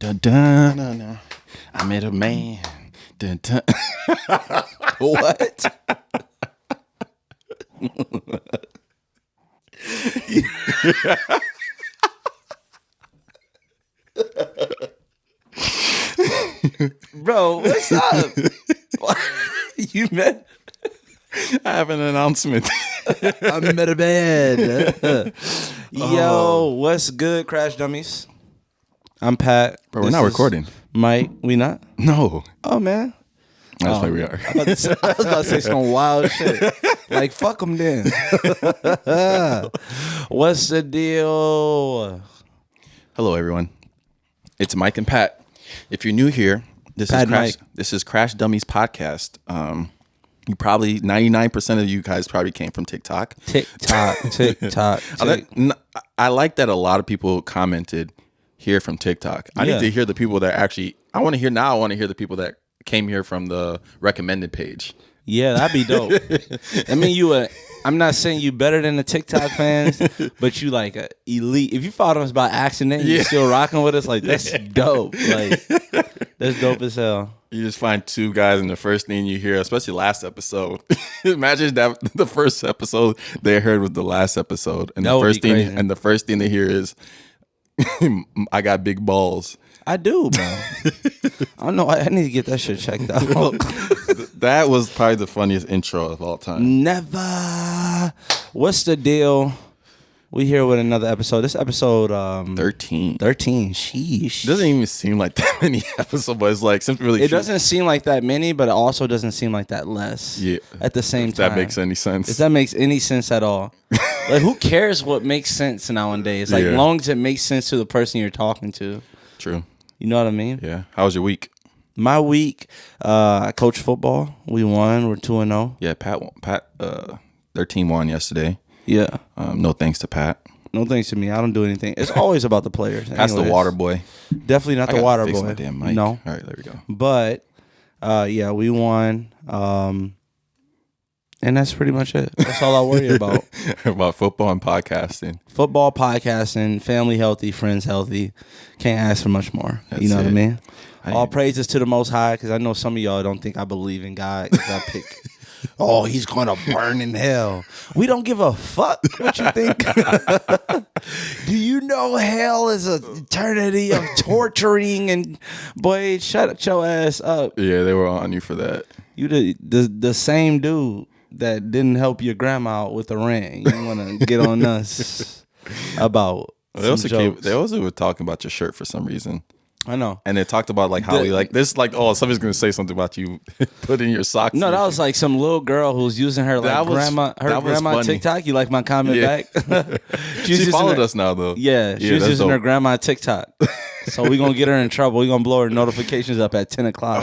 Dun, dun, dun, dun. I met a man. Dun, dun. What? Bro, what's up? You met? I have an announcement. I met a man. Yo, what's good, Crash Dummies? I'm Pat. Bro, we're not recording. Mike, we not? No. Oh, man. That's why we are. I was about to say some wild shit. Like, fuck them then. What's the deal? Hello, everyone. It's Mike and Pat. If you're new here, this is Crash Dummies podcast. You probably 99% of you guys probably came from TikTok. TikTok. I like that a lot of people commented here from TikTok. I need to hear the people that actually. I want to hear the people that came here from the recommended page. Yeah, that'd be dope. I mean, I'm not saying you better than the TikTok fans, but you like a elite. If you followed us by accident, you're still rocking with us. Like that's dope. Like that's dope as hell. You just find two guys, and the first thing you hear, especially last episode, imagine that the first episode they heard was the last episode, and the first thing they hear is, "I got big balls." I do, bro. I don't know. I need to get that shit checked out. That was probably the funniest intro of all time. Never. What's the deal? We here with another episode. This episode 13. 13. Sheesh. Doesn't even seem like that many episodes, but it's like something really. It doesn't seem like that many, but it also doesn't seem like that less. Yeah. At the same time. If that makes any sense. If that makes any sense at all. Like, who cares what makes sense nowadays? Like, long as it makes sense to the person you're talking to. True. You know what I mean? Yeah. How was your week? My week, I coached football. We won. We're 2-0. Yeah, Pat, their team won yesterday. Yeah. No thanks to Pat. No thanks to me. I don't do anything. It's always about the players. That's the water boy. Definitely not the water boy. My damn mic. No. All right, there we go. But yeah, we won. And that's pretty much it. That's all I worry about. About football and podcasting. Football, podcasting, family healthy, friends healthy. Can't ask for much more. You know what I mean? All praises to the Most High, because I know some of y'all don't think I believe in God. Because I pick, he's going to burn in hell. We don't give a fuck what you think. Do you know hell is an eternity of torturing? And boy, shut your ass up. Yeah, they were on you for that. You the same dude that didn't help your grandma out with the rent. You want to get on us about jokes. They also were talking about your shirt for some reason. I know. And they talked about like how we like this, like, somebody's gonna say something about you putting your socks. No, that was like some little girl who was using her grandma TikTok. You like my comment back? She followed us now though. Yeah, she was using her grandma TikTok. So we're going to get her in trouble. We're going to blow her notifications up at 10 o'clock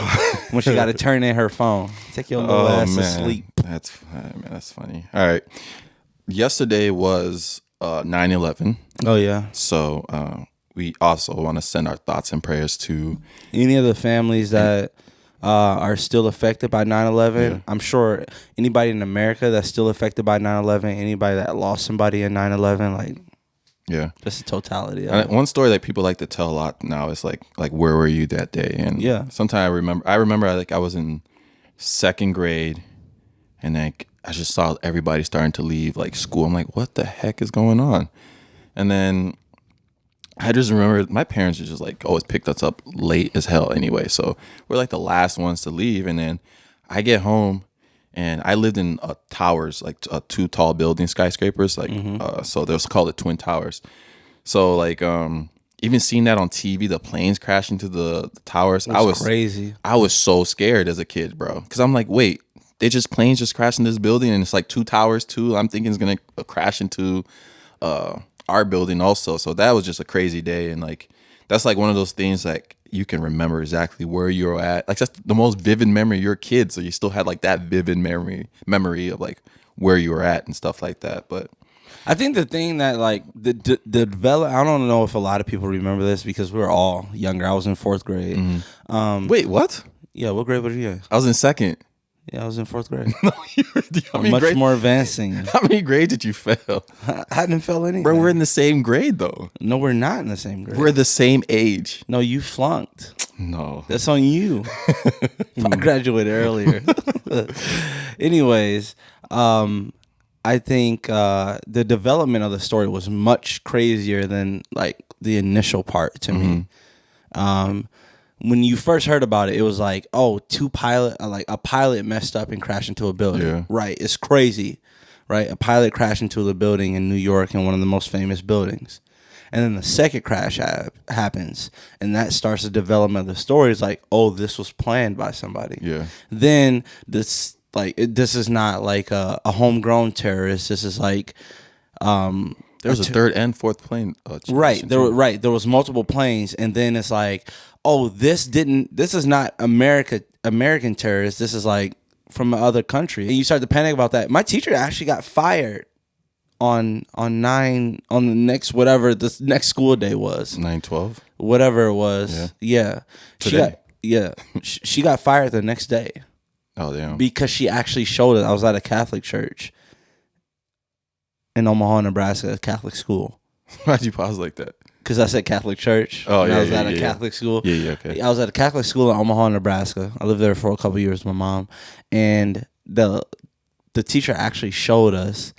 when she got to turn in her phone. Take your little ass to sleep. That's funny. All right. Yesterday was 9/11. Oh, yeah. So we also want to send our thoughts and prayers to any of the families that are still affected by 9/11. Yeah. I'm sure anybody in America that's still affected by 9/11, anybody that lost somebody in 9/11, like, yeah, just the totality. One story that people like to tell a lot now is like where were you that day? And sometimes I remember like I was in second grade, and like I just saw everybody starting to leave like school. I'm like, what the heck is going on? And then I just remember my parents just like always picked us up late as hell anyway, so we're like the last ones to leave. And then I get home. And I lived in towers, like two tall building skyscrapers, like so they was called the Twin Towers. So like even seeing that on TV, the planes crashing to the towers, I was crazy. I was so scared as a kid, bro, because I'm like, wait, planes just crashed in this building, and it's like two towers too. I'm thinking it's gonna crash into our building also. So that was just a crazy day, and like that's like one of those things like you can remember exactly where you're at. Like that's the most vivid memory. You're a kid, so you still had like that vivid memory of like where you were at and stuff like that. But I think the thing that like the develop, I don't know if a lot of people remember this because we were all younger. I was in fourth grade. Wait, what? Yeah, what grade were you in? I was in second. Yeah, I was in 4th grade. No, much more advancing. How many grades did you fail? I didn't fail anything. Bro, we're in the same grade, though. No, we're not in the same grade. We're the same age. No, you flunked. No. That's on you. I graduated earlier. Anyways, I think the development of the story was much crazier than like the initial part to me. When you first heard about it, it was like, oh, a pilot messed up and crashed into a building. Yeah. Right. It's crazy. Right. A pilot crashed into the building in New York, in one of the most famous buildings. And then the second crash happens, and that starts the development of the story. It's like, oh, this was planned by somebody. Yeah. Then this is not like a homegrown terrorist. This is like there was a third and fourth plane. Right. There was multiple planes, and then it's like, oh, this is not American terrorists. This is like from another country. And you start to panic about that. My teacher actually got fired on the next school day was 9/12, whatever it was. Yeah. Today? She got fired the next day. Oh damn! Because she actually showed it. I was at a Catholic church in Omaha, Nebraska, a Catholic school. Why'd you pause like that? Because I said Catholic church. Oh yeah, I was at a Catholic school. Yeah, okay. I was at a Catholic school in Omaha, Nebraska. I lived there for a couple years with my mom, and the teacher actually showed us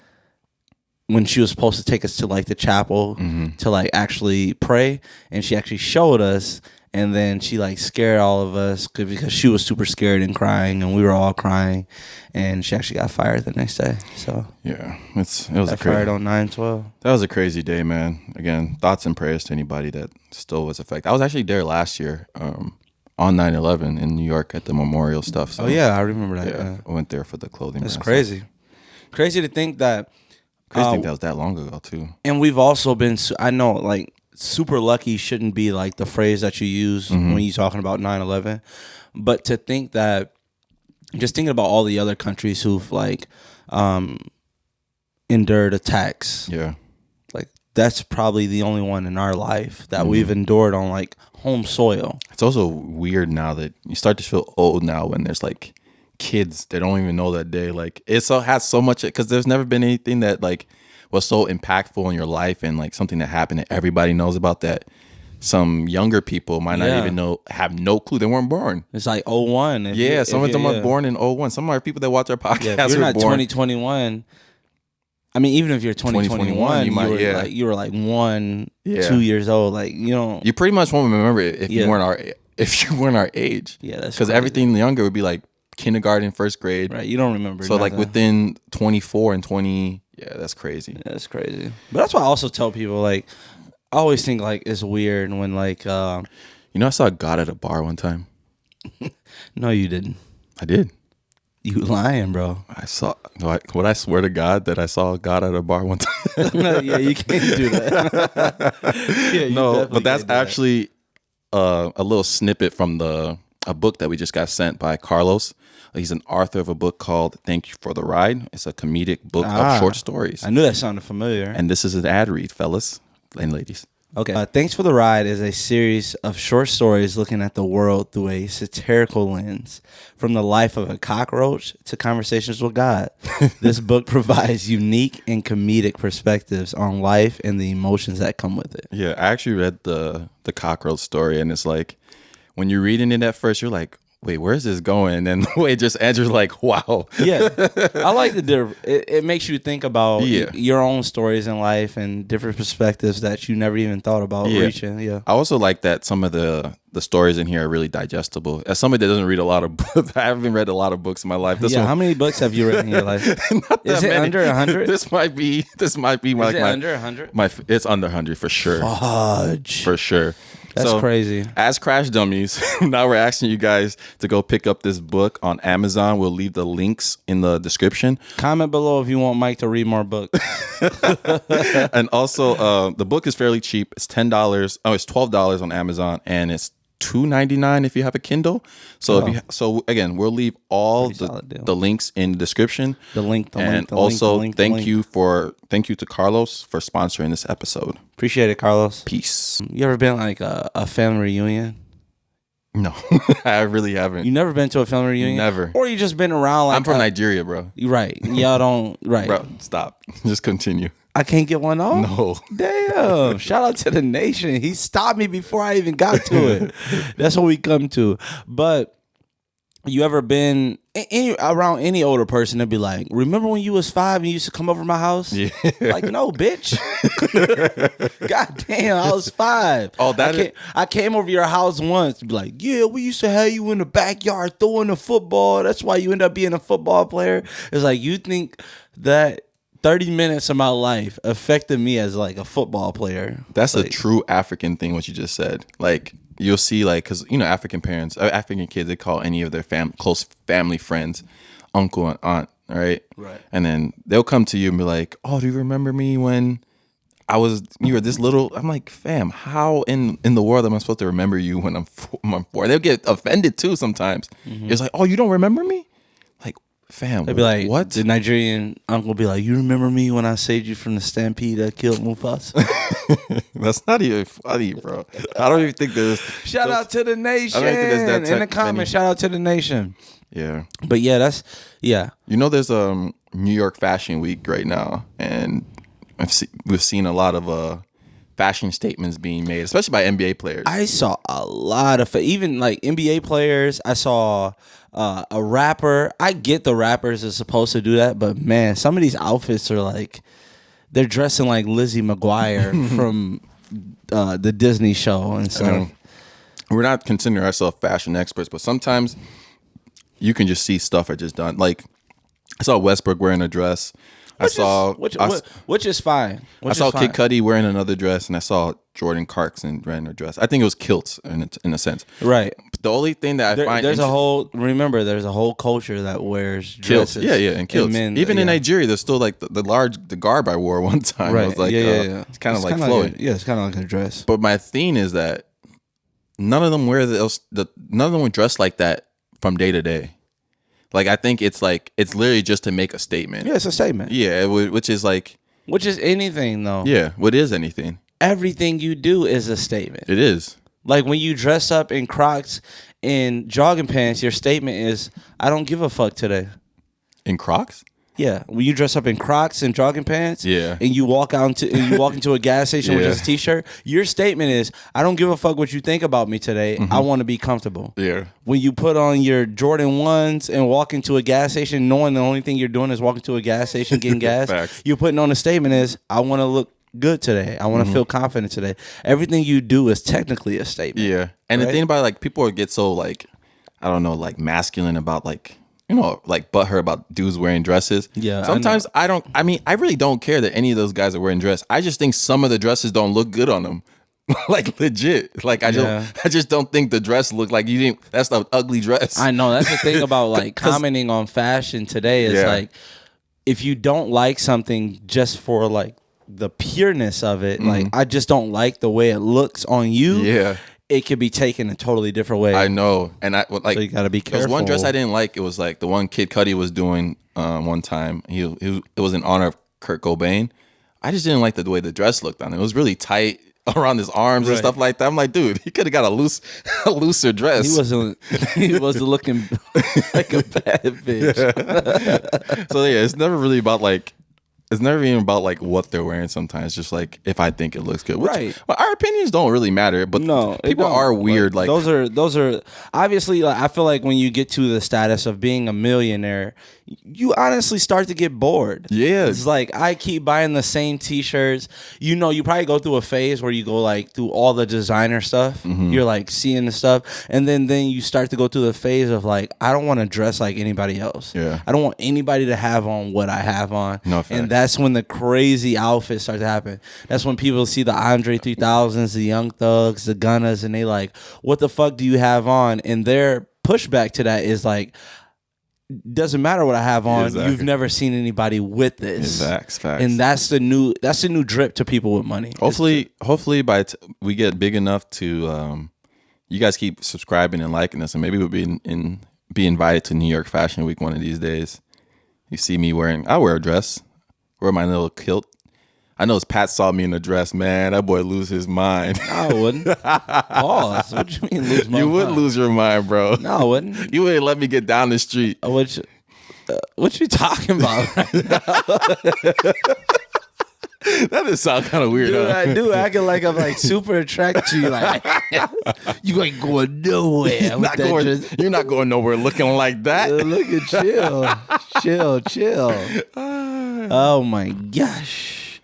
when she was supposed to take us to like the chapel to like actually pray, and she actually showed us, and then she like scared all of us because she was super scared and crying, and we were all crying, and she actually got fired the next day. So yeah, it was fired on 9/12. That was a crazy day, man. Again, thoughts and prayers to anybody that still was affected. I was actually there last year on 9/11 in New York at the memorial stuff. So, oh yeah, I remember that. Yeah, I went there for the clothing. That's crazy. Crazy to think that. Crazy to think that was that long ago too. And we've also been, I know, like, super lucky shouldn't be like the phrase that you use when you're talking about 9/11, but to think that, just thinking about all the other countries who've like endured attacks. Yeah. Like, that's probably the only one in our life that we've endured on like home soil. It's also weird now that you start to feel old now when there's like kids that don't even know that day. Like, it has so much, because there's never been anything that like was so impactful in your life and like something that happened that everybody knows about that some younger people might not even know, have no clue. They weren't born. It's like 01. Some of them are born in 01. Some of our people that watch our podcast if you're not 2021, I mean, even if you're 2021, you were like 2 years old. Like, you don't. You pretty much won't remember it if you weren't our age. Yeah, that's because everything younger would be like kindergarten, first grade. Right, you don't remember. So like within 24 and 20, yeah, that's crazy. Yeah, that's crazy. But that's why I also tell people, like, I always think like it's weird when like I saw God at a bar one time. No, you didn't. I did. You lying, bro. Would I swear to God that I saw God at a bar one time? No, yeah, you can't do that. No, but that's actually a little snippet from a book that we just got sent by Carlos. He's an author of a book called Thank You for the Ride. It's a comedic book of short stories. I knew that sounded familiar. And this is an ad read, fellas and ladies. Okay. Thanks for the Ride is a series of short stories looking at the world through a satirical lens, from the life of a cockroach to conversations with God. This book provides unique and comedic perspectives on life and the emotions that come with it. Yeah, I actually read the cockroach story, and it's like, when you're reading it at first, you're like, wait, where's this going? And the way it just ends, you're like, wow. Yeah. I like it makes you think about your own stories in life and different perspectives that you never even thought about reaching. Yeah. I also like that some of the stories in here are really digestible. As somebody that doesn't read a lot of books, I haven't read a lot of books in my life. How many books have you read in your life? Is it under 100? This might be my. Is it under 100? It's under 100 for sure. Fudge. For sure. That's crazy. As Crash Dummies, now we're asking you guys to go pick up this book on Amazon. We'll leave the links in the description. Comment below if you want Mike to read more books. And also, the book is fairly cheap. It's $10. Oh, it's $12 on Amazon, and it's $2.99 if you have a Kindle. So again, we'll leave all the links in the description. Thank you to Carlos for sponsoring this episode. Appreciate it, Carlos. Peace. You ever been like a family reunion? No, I really haven't. You never been to a family reunion? Never. Or you just been around like... I'm from Nigeria, bro. Right. Y'all don't... Right. Bro, stop. Just continue. I can't get one off? No. Damn. Shout out to the nation. He stopped me before I even got to it. That's what we come to. But you ever been around any older person that'd be like, remember when you was 5 and you used to come over to my house? Yeah. Like, no, bitch. God damn, I was 5. Oh, I came over your house once to be like, yeah, we used to have you in the backyard throwing the football. That's why you end up being a football player. It's like, you think that 30 minutes of my life affected me as like a football player. That's like, a true African thing, what you just said. Like, you'll see, like, because, you know, African kids, they call any of their close family friends uncle and aunt, right? Right. And then they'll come to you and be like, oh, do you remember me when you were this little? I'm like, fam, how in the world am I supposed to remember you when I'm 4? They'll get offended too sometimes. Mm-hmm. It's like, oh, you don't remember me? Like, fam, they'd be like, what? The Nigerian uncle be like, you remember me when I saved you from the stampede that killed Mufasa? That's not even funny, bro. I don't even think there's... Shout out to the nation. I don't think there's that in the comments. Shout out to the nation. Yeah. But yeah, yeah. You know, there's New York Fashion Week right now, and we've seen a lot of fashion statements being made, especially by NBA players. I saw a lot of even like NBA players. I saw a rapper. I get the rappers are supposed to do that, but man, some of these outfits are like they're dressing like Lizzie McGuire from the Disney show and stuff. We're not considering ourselves fashion experts, but sometimes you can just see stuff are just done. Like, I saw Westbrook wearing a dress. Which is fine. I saw Kid Cudi wearing another dress, and I saw Jordan Clarkson wearing a dress. I think it was kilts in a sense. Right. But the only thing that I find there's a whole culture that wears dresses. Kilts. Yeah, and kilts. Men, even in Nigeria, there's still like the garb I wore one time. Right. It was like it's kind of like flowing. It's kind of like a dress. But my thing is that none of them none of them would dress like that from day to day. Like, I think it's literally just to make a statement. Yeah, it's a statement. Yeah, which is anything, though. Yeah, what is anything? Everything you do is a statement. It is. Like, when you dress up in Crocs and jogging pants, your statement is, I don't give a fuck today. In Crocs? Yeah, when you dress up in Crocs and jogging pants, and you walk into a gas station with just a t-shirt, your statement is, I don't give a fuck what you think about me today. Mm-hmm. I want to be comfortable. Yeah. When you put on your Jordan 1s and walk into a gas station, knowing the only thing you're doing is walking to a gas station getting gas, you're putting on a statement is, I want to look good today. I want to feel confident today. Everything you do is technically a statement. Yeah, and the thing about like people get so like, I don't know, like masculine about like, you know, like butthurt about dudes wearing dresses. Yeah. Sometimes I really don't care that any of those guys are wearing dress. I just think some of the dresses don't look good on them. Like, legit. Like, I just don't think the dress look like you didn't. That's the ugly dress. I know. That's the thing about like commenting on fashion today is like, if you don't like something just for like the pureness of it, like I just don't like the way it looks on you. Yeah. It could be taken a totally different way. I know, and so you gotta be careful. There was one dress I didn't like. It was like the one Kid Cudi was doing one time. It was in honor of Kurt Cobain. I just didn't like the way the dress looked on him. It was really tight around his arms and stuff like that. I'm like, dude, he could have got a looser dress. He wasn't looking like a bad bitch. Yeah. So yeah, it's never really about like. It's never even about like what they're wearing. Sometimes just like if I think it looks good, right? Well, our opinions don't really matter, but no, people are weird. Like those are obviously. Like, I feel like when you get to the status of being a millionaire, you honestly start to get bored. Yeah, it's like I keep buying the same T-shirts. You know, you probably go through a phase where you go like through all the designer stuff. Mm-hmm. You're like seeing the stuff, and then you start to go through the phase of like I don't want to dress like anybody else. Yeah, I don't want anybody to have on what I have on. No, fact. That's when the crazy outfits start to happen. That's when people see the Andre 3000s, the Young Thugs, the Gunners, and they like, what the fuck do you have on? And their pushback to that is like, doesn't matter what I have on. Exactly. You've never seen anybody with this. Facts. And that's the new drip to people with money. Hopefully we get big enough to you guys keep subscribing and liking us, and maybe we'll be invited to New York Fashion Week one of these days. You see me I wear a dress. Wear my little kilt. I know if Pat saw me in a dress, man, that boy lose his mind. No, I wouldn't. Pause. What you mean lose my mind? You would lose your mind, bro. No, I wouldn't. You wouldn't let me get down the street. What you talking about right now? That just sound kind of weird. Dude, I do acting like I'm like super attracted to you. Like you ain't going nowhere. You're not going nowhere looking like that. Look at chill. Oh my gosh.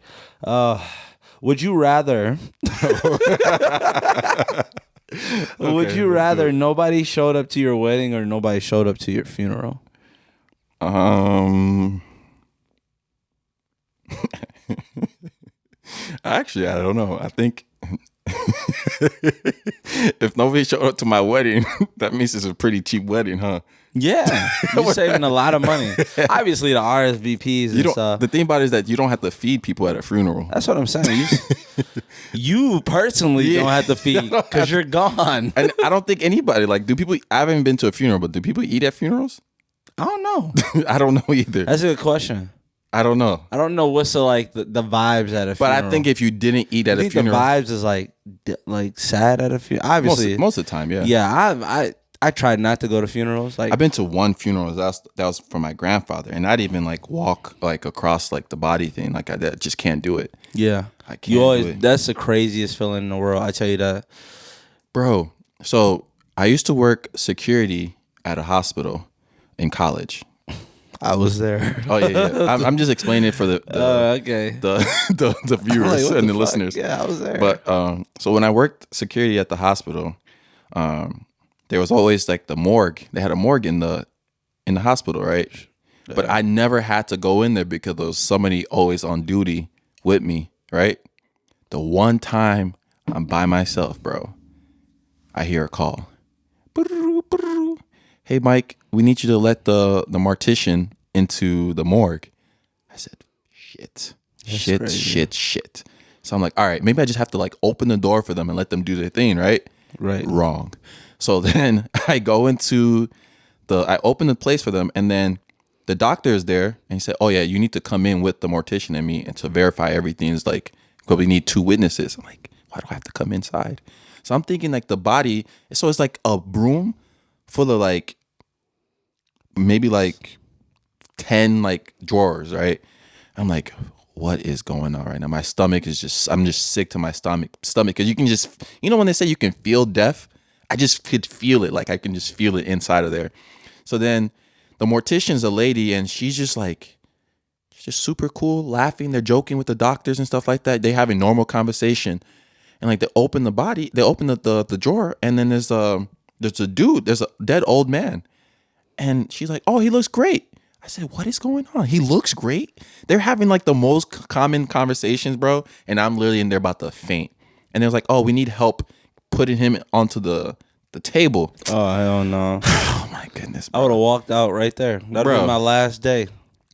Would you rather? Would you rather nobody showed up to your wedding or nobody showed up to your funeral? Actually, I don't know. I think if nobody showed up to my wedding, that means it's a pretty cheap wedding, huh? Yeah, you're saving a lot of money. Obviously, the RSVPs and stuff. The thing about it is that you don't have to feed people at a funeral. That's what I'm saying. You personally don't have to feed because you're gone. And I don't think anybody, like, do people, I haven't been to a funeral, but do people eat at funerals? I don't know. I don't know either. That's a good question. I don't know. I don't know what's the vibes at a funeral. But I think if you didn't eat at a funeral, the vibes is like sad at a funeral. Obviously, most of the time, yeah. Yeah, I tried not to go to funerals. Like, I've been to one funeral that was for my grandfather, and I'd even like walk like across like the body thing. Like I just can't do it. Yeah, I can't. Do it. That's the craziest feeling in the world. I tell you that, bro. So I used to work security at a hospital in college. I was there. Oh yeah. I'm just explaining it for the viewers and the listeners. Yeah, I was there. But so when I worked security at the hospital, there was always like the morgue. They had a morgue in the hospital, right? Yeah. But I never had to go in there because there was somebody always on duty with me, right? The one time I'm by myself, bro, I hear a call. Hey, Mike, we need you to let the mortician into the morgue. I said, shit. So I'm like, all right, maybe I just have to like open the door for them and let them do their thing, right? Right. Wrong. So then I go into I open the place for them, and then the doctor is there, and he said, oh yeah, you need to come in with the mortician and me and to verify everything. It's like, because we need 2 witnesses. I'm like, why do I have to come inside? So I'm thinking like the body, so it's like a room full of like maybe like 10 like drawers, right? I'm like, what is going on right now? My stomach is I'm just sick to my stomach because you can just, when they say you can feel death, I just could feel it. Like I can just feel it inside of there. So then the mortician's a lady, and she's just like, just super cool, laughing. They're joking with the doctors and stuff like that. They having normal conversation. And like they open the drawer, and then there's a dead old man. And she's like, oh, he looks great. I said, what is going on? He looks great. They're having like the most common conversations, bro. And I'm literally in there about to faint. And they was like, oh, we need help putting him onto the table. Oh, hell no. Oh my goodness, bro. I would have walked out right there. That'd be my last day.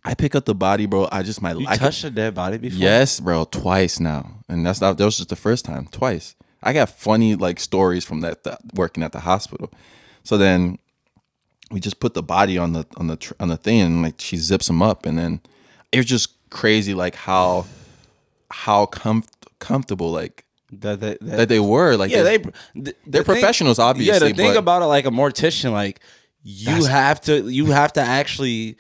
I pick up the body, bro. You touched a dead body before? Yes, bro, twice now. And that was just the first time, twice. I got funny like stories from that working at the hospital. So then we just put the body on the thing, and like she zips him up, and then it was just crazy like how comfortable like that they were. Like, yeah, they're professionals, obviously. Yeah, the thing about it, like a mortician, like you have to actually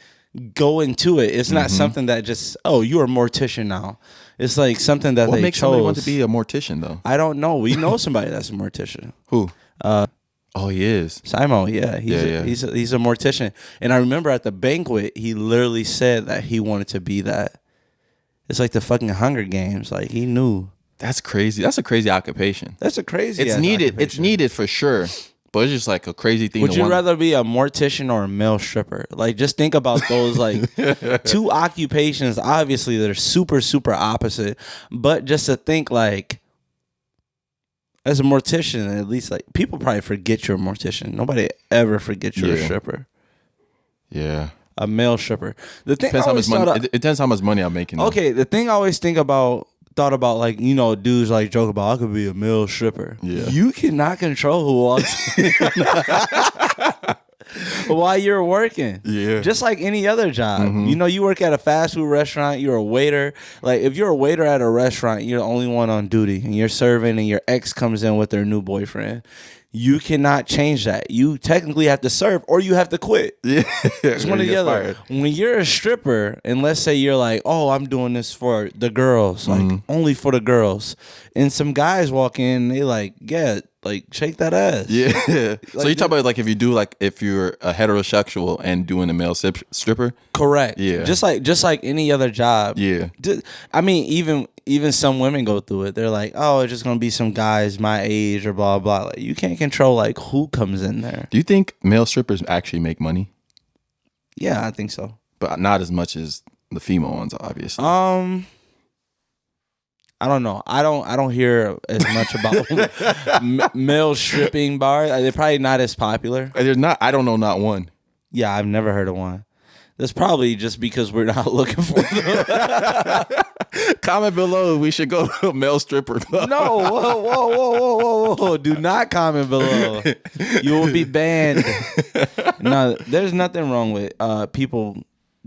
go into it. It's not something that just, oh, you're a mortician now. It's like something that what makes somebody want to be a mortician though? I don't know. We know somebody that's a mortician. Who? Oh, he is. Simon, yeah. He's a mortician. And I remember at the banquet, he literally said that he wanted to be that. It's like the fucking Hunger Games. Like, he knew. That's crazy. That's a crazy occupation. That's a crazy It's needed. Occupation. It's needed for sure. But it's just like a crazy thing. Would you rather be a mortician or a male stripper? Like, just think about those like 2 occupations. Obviously, they're super, super opposite. But just to think like, as a mortician, at least like people probably forget you're a mortician. Nobody ever forgets you're a stripper. Yeah. A male stripper. The thing depends how much money. It depends how much money I'm making. Okay, the thing I always thought about, like, dudes like joke about, I could be a male stripper. Yeah. You cannot control who walks in. while you're working. Yeah. Just like any other job. You know, you work at a fast food restaurant, you're a waiter. Like, if you're a waiter at a restaurant, you're the only one on duty, and you're serving, and your ex comes in with their new boyfriend. You cannot change that. You technically have to serve, or you have to quit. Yeah. It's one or the other. Fired. When you're a stripper, and let's say you're like, oh, I'm doing this for the girls, like only for the girls, and some guys walk in, they like, yeah, like shake that ass. Yeah. Like, so you talk about like if you're a heterosexual and doing a male stripper. Correct. Yeah. Just like any other job. Yeah. I mean, even some women go through it. They're like, oh, it's just gonna be some guys my age or blah blah. Like, you can't control like who comes in there. Do you think male strippers actually make money? Yeah, I think so, but not as much as the female ones, obviously. I don't know. I don't hear as much about male stripping bars. They're probably not as popular. There's not. I don't know not one. Yeah, I've never heard of one. That's probably just because we're not looking for them. Comment below. We should go to a male stripper club. No, whoa. Do not comment below. You will be banned. No, there's nothing wrong with people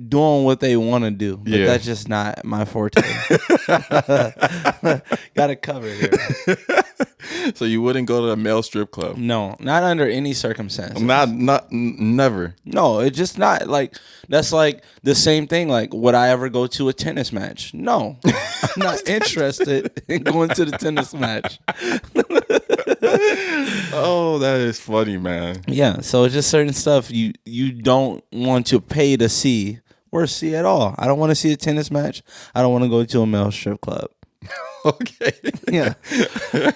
doing what they want to do, but that's just not my forte. Got it covered here. So you wouldn't go to a male strip club? No, not under any circumstance. Never. No, it's just not like that's like the same thing. Like, would I ever go to a tennis match? No, I'm not interested in going to the tennis match. Oh, that is funny, man. Yeah, so it's just certain stuff you don't want to pay to see or see at all. I don't want to see a tennis match. I don't want to go to a male strip club. Okay. Yeah.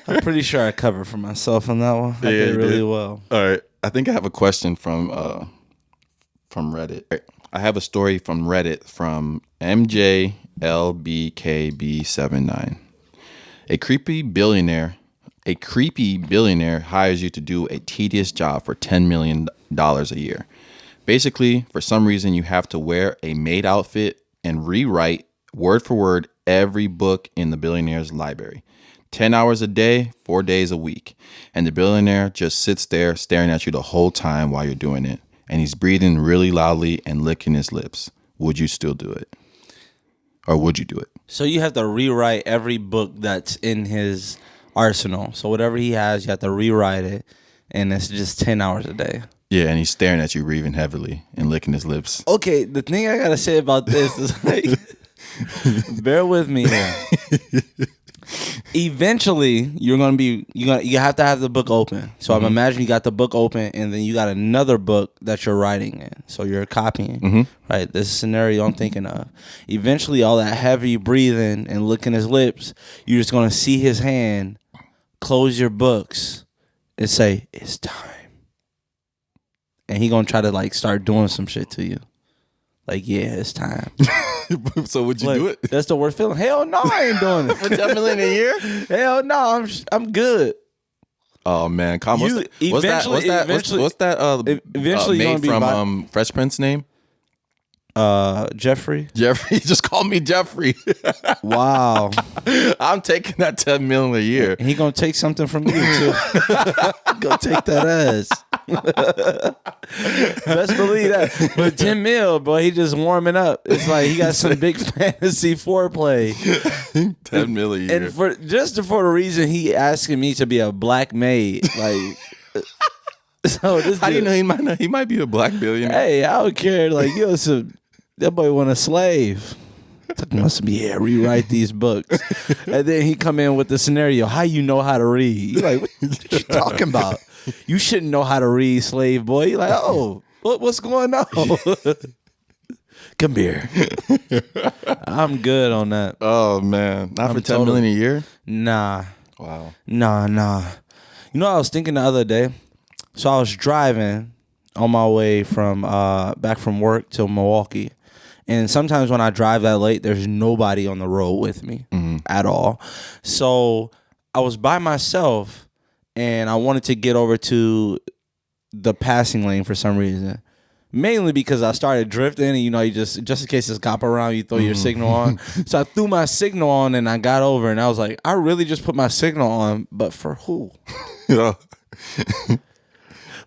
I'm pretty sure I covered for myself on that one. I did really well. All right. I think I have a question from Reddit. I have a story from Reddit from MJLBKB79. A creepy billionaire hires you to do a tedious job for $10 million a year. Basically, for some reason, you have to wear a maid outfit and rewrite word for word every book in the billionaire's library. 10 hours a day, 4 days a week. And the billionaire just sits there staring at you the whole time while you're doing it. And he's breathing really loudly and licking his lips. Would you still do it? Or would you do it? So you have to rewrite every book that's in his arsenal. So whatever he has, you have to rewrite it. And it's just 10 hours a day. Yeah, and he's staring at you, breathing heavily and licking his lips. Okay, the thing I gotta say about this is like, bear with me here. Eventually, you have to have the book open. So I'm imagining you got the book open, and then you got another book that you're writing in. So you're copying, right? This is a scenario I'm thinking of. Eventually, all that heavy breathing and licking his lips, you're just gonna see his hand close your books and say, "It's time." And he gonna try to like start doing some shit to you. Like, yeah, it's time. So would you do it? That's the worst feeling. Hell no, I ain't doing it. For $10 million a year? Hell no, I'm good. Oh man, what's that eventually Maid from Fresh Prince name? Jeffrey. Jeffrey, just call me Jeffrey. Wow. I'm taking that $10 million a year. He gonna take something from you too. Go take that ass. Best believe that. But 10 mil, boy, he just warming up. It's like he got some big fantasy foreplay. 10 million a year. And for the reason he asking me to be a black maid, like. So this how do you know he might be a black billionaire? Hey, I don't care. Like, that boy want a slave. Must be rewrite these books. And then he come in with the scenario. How you know how to read? You're like, what you talking about? You shouldn't know how to read, slave boy. You're like, oh, what's going on? Come here. I'm good on that. Oh man, not for $10 million a year. Nah. Wow. Nah. You know what I was thinking the other day? So I was driving on my way from back from work to Milwaukee. And sometimes when I drive that late, there's nobody on the road with me at all. So I was by myself, and I wanted to get over to the passing lane for some reason. Mainly because I started drifting, and you just in case it's cop around, you throw your signal on. So I threw my signal on, and I got over, and I was like, I really just put my signal on, but for who?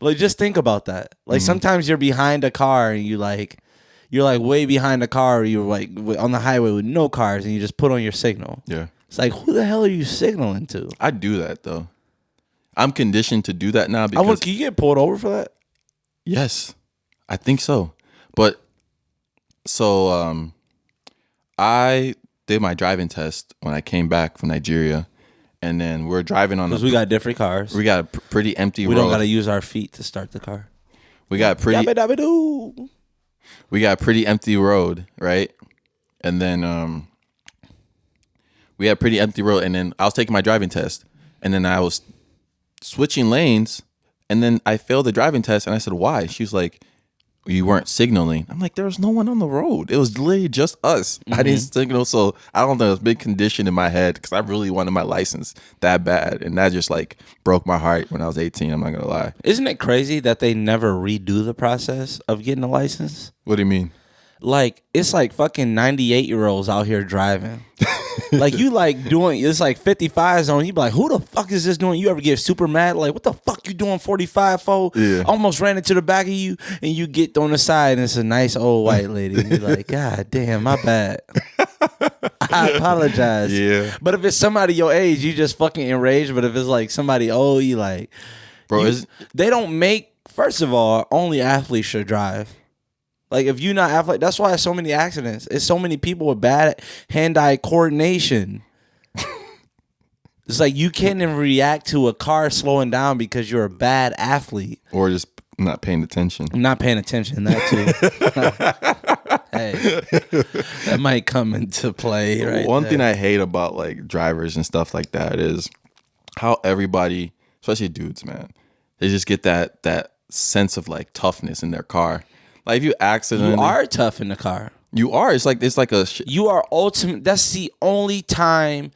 Like, just think about that. Like, sometimes you're behind a car and you're like way behind a car, or you're like on the highway with no cars, and you just put on your signal. Yeah. It's like, who the hell are you signaling to? I do that though. I'm conditioned to do that now because can you get pulled over for that? Yes, I think so. But so I did my driving test when I came back from Nigeria, and then we're driving on because we got different cars. We got a pretty empty road. We don't got to use our feet to start the car. We got a pretty empty road, right? And then we had a pretty empty road, and then I was taking my driving test, and then I was switching lanes, and then I failed the driving test, and I said, why? She was like, you weren't signaling. I'm like, there was no one on the road. It was literally just us. I didn't signal, so I don't know. It was a big condition in my head because I really wanted my license that bad, and that just like broke my heart when I was 18. I'm not gonna lie. Isn't it crazy that they never redo the process of getting a license? What do you mean? Like, it's like fucking 98-year-olds out here driving. Like, you like doing, it's like 55s on, you be like, who the fuck is this doing? You ever get super mad? Like, what the fuck you doing 45 for? Yeah. Almost ran into the back of you, and you get on the side, and it's a nice old white lady. And you're like, God damn, my bad. I apologize. Yeah. But if it's somebody your age, you just fucking enraged. But if it's like somebody old, you like, bro, they don't make, first of all, only athletes should drive. Like, if you're not athletic, that's why so many accidents. It's so many people with bad hand-eye coordination. It's like you can't even react to a car slowing down because you're a bad athlete. Or just not paying attention. Not paying attention, that too. Hey, that might come into play right One there. thing I hate about like drivers and stuff like that is how everybody, especially dudes, man, they just get that sense of like toughness in their car. Like if you accidentally, you are tough in the car. You are. It's like you are ultimate. That's the only time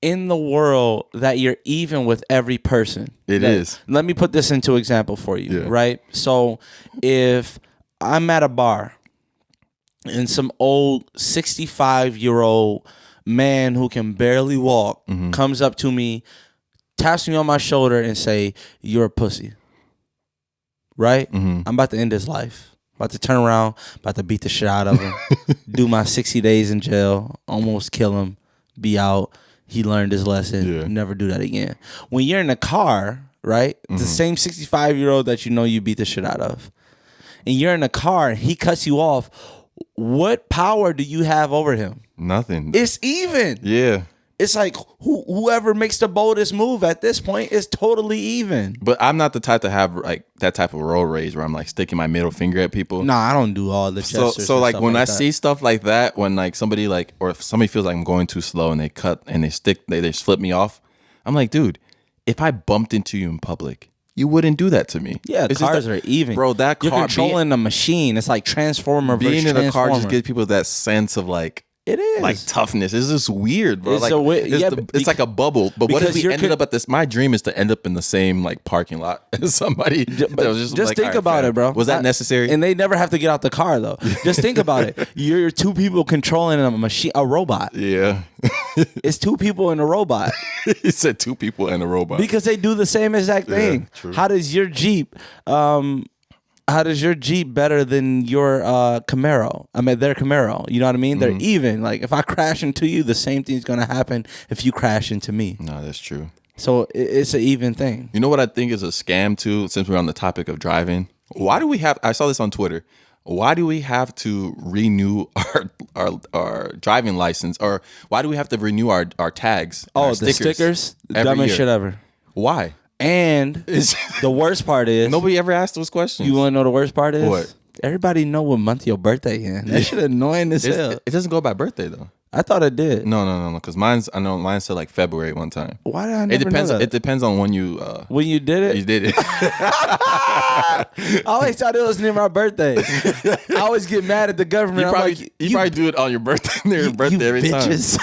in the world that you're even with every person. It is. Let me put this into example for you, right? So if I'm at a bar and some old 65-year-old man who can barely walk comes up to me, taps me on my shoulder and say, "You're a pussy." Right? I'm about to end his life. About to turn around, about to beat the shit out of him, do my 60 days in jail, almost kill him, be out. He learned his lesson. Never do that again. When you're in a car, right? The same 65-year-old that you know you beat the shit out of, and you're in a car and he cuts you off, what power do you have over him? Nothing. It's even. Yeah. It's like whoever makes the boldest move at this point is totally even. But I'm not the type to have like that type of road rage where I'm like sticking my middle finger at people. Nah, I don't do all the gestures. So like when I see stuff like that, when like somebody like, or if somebody feels like I'm going too slow and they cut and they just flip me off, I'm like, dude, if I bumped into you in public, you wouldn't do that to me. Yeah, cars are even. Bro, that car. You're controlling a machine. It's like Transformer versus Transformer. Being in a car just gives people that sense of like, it is like toughness. It's just weird, bro. It's like a bubble. But what if we ended up at this? My dream is to end up in the same like parking lot as somebody. Just think about it, bro. Was that necessary? And they never have to get out the car though. Just think about it. You're two people controlling a machine, a robot. Yeah, it's two people in a robot. He said two people in a robot because they do the same exact thing. True. How does your Jeep? How does your Jeep better than your Camaro? I mean, their Camaro. You know what I mean? They're even. Like, if I crash into you, the same thing's going to happen if you crash into me. No, that's true. So it's an even thing. You know what I think is a scam, too, since we're on the topic of driving? Why do we have... I saw this on Twitter. Why do we have to renew our driving license? Or why do we have to renew our tags? Oh, the stickers? The dumbest shit ever. Why? And the worst part is... Nobody ever asked those questions. You want to know the worst part is? What? Everybody know what month your birthday in. That shit annoying as hell. It doesn't go by birthday, though. I thought it did. No. Because mine said like February one time. Why did I never know that? It depends on when you... when you did it? You did it. I always thought it was near my birthay. I always get mad at the government. You probably do it on your birthday, near your birthday every bitches.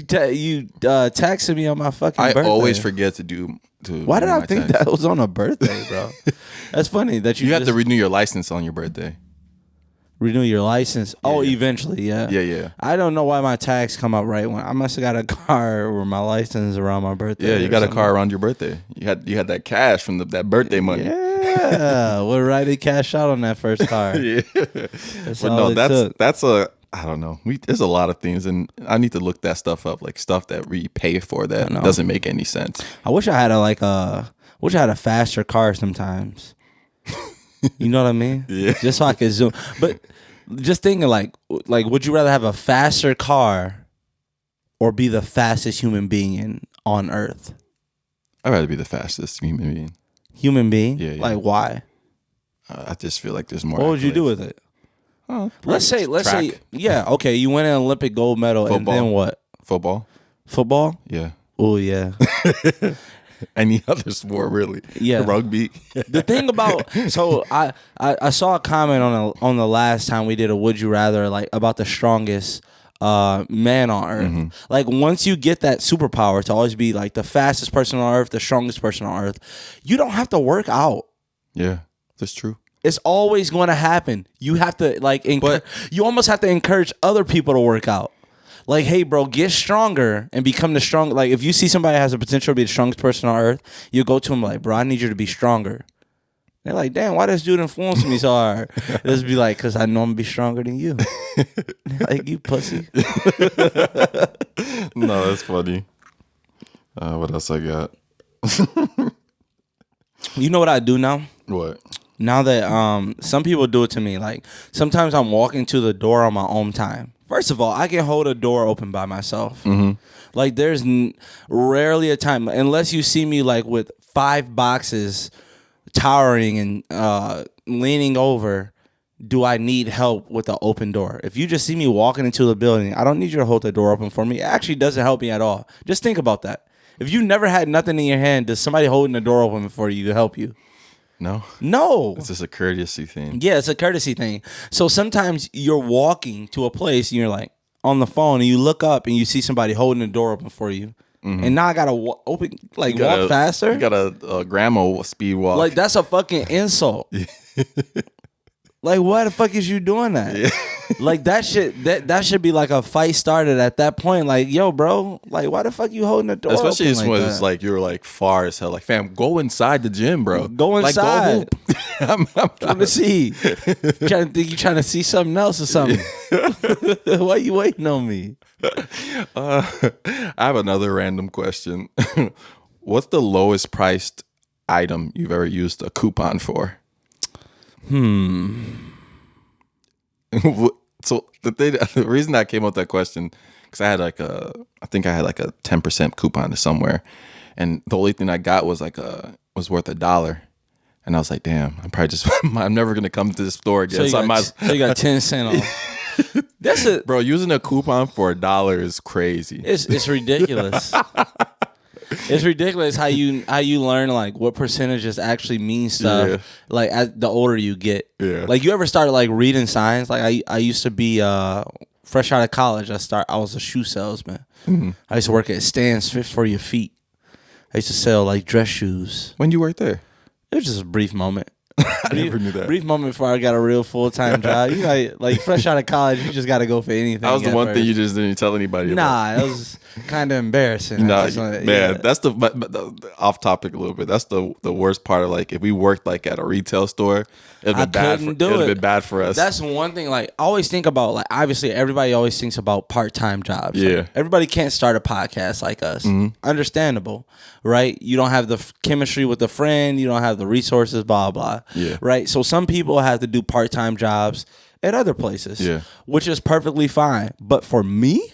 Time. you texted me on my fucking birthday. I always forget to do... Why did I think that was on a birthday, bro? That's funny that you have to renew your license on your birthday. Renew your license. Eventually, yeah. Yeah. I don't know why my tax come up right when I must have got a car where my license is around my birthday. Yeah, you got a car around your birthday. You had that cash from that birthday money. Yeah, we're right to cash out on that first car. Yeah, that's a I don't know. There's a lot of things, and I need to look that stuff up, like stuff that we pay for that doesn't make any sense. I wish I had a faster car sometimes. You know what I mean? Yeah. Just so I could zoom. But just thinking like, would you rather have a faster car or be the fastest human being on Earth? I'd rather be the fastest human being. Human being? Yeah. Like, why? I just feel like there's more. What would you do with it? Let's say, yeah, okay, you win an Olympic gold medal, Football. And then what? Football? Yeah. Oh, yeah. Any other sport, really? Yeah. Rugby. The thing about I saw a comment on the last time we did a Would You Rather, like about the strongest man on Earth. Mm-hmm. Like once you get that superpower to always be like the fastest person on Earth, the strongest person on Earth, you don't have to work out. Yeah, that's true. It's always going to happen. You have to you almost have to encourage other people to work out. Like, hey, bro, get stronger and become the strong. Like, if you see somebody that has the potential to be the strongest person on Earth, you go to him like, bro, I need you to be stronger. They're like, damn, why does dude influence me so hard? Just be like, because I know I'm going to be stronger than you. Like, you pussy. No, that's funny. What else I got? You know what I do now? What? Now that some people do it to me, like sometimes I'm walking to the door on my own time. First of all, I can hold a door open by myself. Mm-hmm. Like there's rarely a time, unless you see me like with 5 boxes towering and leaning over, do I need help with the open door. If you just see me walking into the building, I don't need you to hold the door open for me. It actually doesn't help me at all. Just think about that. If you never had nothing in your hand, does somebody holding the door open for you to help you? No. It's just a courtesy thing. Yeah, it's a courtesy thing. So sometimes you're walking to a place and you're like on the phone and you look up and you see somebody holding the door open for you. Mm-hmm. And now I gotta walk faster. You got a grandma speed walk. Like that's a fucking insult. Like why the fuck is you doing that? Yeah. Like that should be like a fight started at that point. Like yo, bro, like why the fuck you holding the door? Especially open when it's like you're like far as hell. Like fam, go inside the gym, bro. Go inside. Like, I'm trying to see. Trying to see something else or something. Why you waiting on me? I have another random question. What's the lowest priced item you've ever used a coupon for? So the reason I came up with that question, because I had I think I had like a 10% coupon to somewhere, and the only thing I got was was worth $1, and I was like, damn, I'm never gonna come to this store again. So you got 10 cents off. That's it, bro. Using a coupon for $1 is crazy. It's ridiculous. It's ridiculous how you learn like what percentages actually mean stuff. Like as the older you get. Yeah. Like you ever started like reading signs? Like I used to be fresh out of college. I was a shoe salesman. Mm-hmm. I used to work at Stan's Fit for Your Feet. I used to sell like dress shoes. When you worked there? It was just a brief moment. I never knew that. Brief moment before I got a real full-time job. You know, like fresh out of college, you just got to go for anything. That was the one thing you just didn't tell anybody about. Nah, it was kind of embarrassing. That's the off topic a little bit. That's the worst part of like if we worked like at a retail store, it'd been bad for us. That's one thing. Like I always think about like obviously everybody always thinks about part-time jobs. Yeah, like, everybody can't start a podcast like us. Mm-hmm. Understandable, right? You don't have the chemistry with a friend. You don't have the resources. Blah blah. Yeah, right. So some people have to do part-time jobs at other places. Yeah, which is perfectly fine. But for me.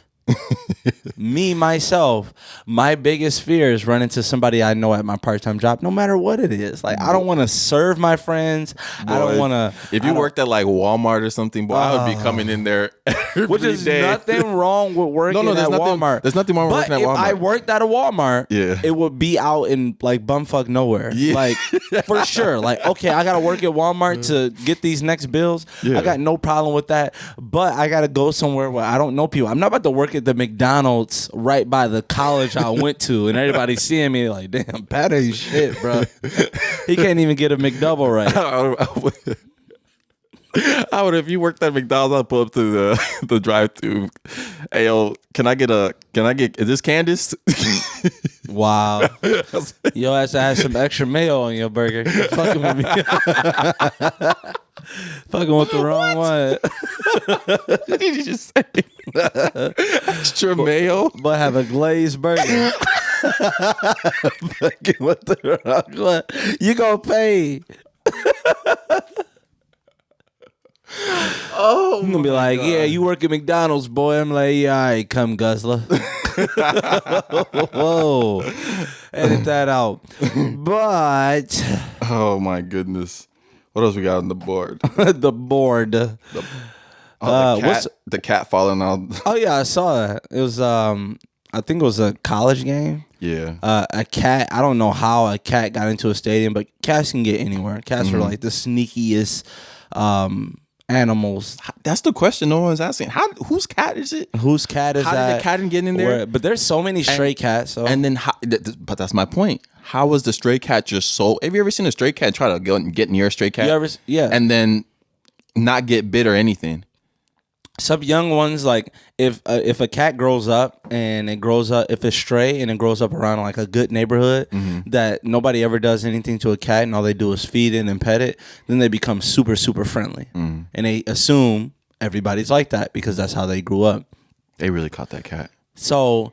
Myself, my biggest fear is running into somebody I know at my part-time job, no matter what it is. Like, I don't want to serve my friends. Boy, I don't want to. If you worked at like Walmart or something, boy, I would be coming in there which is day. Nothing wrong with working at Walmart. There's nothing wrong with working at Walmart. But if I worked at a Walmart, it would be out in like bumfuck nowhere. Yeah. Like, for sure. Like, okay, I got to work at Walmart to get these next bills. Yeah. I got no problem with that. But I got to go somewhere where I don't know people. I'm not about to work at the McDonald's right by the college I went to, and everybody seeing me like, damn, Pat ain't shit, bro. He can't even get a McDouble right. I would if you worked at McDonald's. I'd pull up to the drive-thru. Hey, yo, can I get? Is this Candace? Wow. Yo, has to have some extra mayo on your burger. You're fucking with me. Fucking with the wrong one. What did you just say? Extra mayo, but have a glazed burger. Fucking with the wrong one. You gonna pay? Oh, I'm gonna be like, God. Yeah, you work at McDonald's, boy. I'm like, yeah, all right, come guzzler. Whoa, edit that out. But oh my goodness, what else we got on the board? The board. The cat falling out. Oh yeah, I saw that. It was I think it was a college game. Yeah. A cat. I don't know how a cat got into a stadium, but cats can get anywhere. Cats are like the sneakiest animals. That's the question no one's asking. Whose cat is it? Whose cat is that? How did the cat get in there? But there's so many stray cats. So. And then, but that's my point. How was the stray cat just so? Have you ever seen a stray cat try to get near a stray cat? Yeah. And then not get bit or anything. Some young ones, like if a cat grows up and it grows up, if it's stray and it grows up around like a good neighborhood that nobody ever does anything to a cat and all they do is feed it and pet it, then they become super, super friendly. And they assume everybody's like that because that's how they grew up. They really caught that cat. So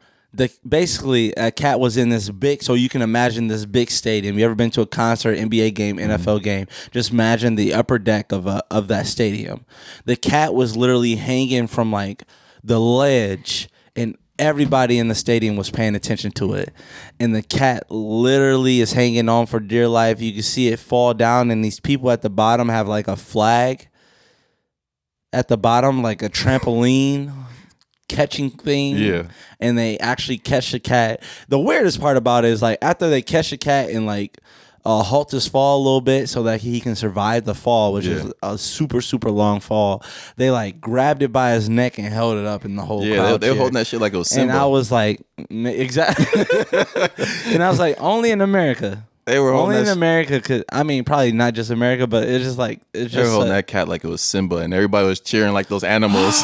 basically a cat was in this big, so you can imagine this big stadium. You ever been to a concert, NBA game, NFL game? Just imagine the upper deck of that stadium. The cat was literally hanging from like the ledge, and everybody in the stadium was paying attention to it. And the cat literally is hanging on for dear life. You can see it fall down, and these people at the bottom have like a flag at the bottom, like a trampoline catching thing. Yeah. And they actually catch the cat. The weirdest part about it is like after they catch the cat and like halt his fall a little bit so that he can survive the fall, which is a super, super long fall, they like grabbed it by his neck and held it up in the whole crowd. They were holding that shit like it was Simba. And I was like, exactly. And I was like, only in America. They were only in America, cause I mean, probably not just America, but it's just like they were holding that cat like it was Simba, and everybody was cheering like those animals.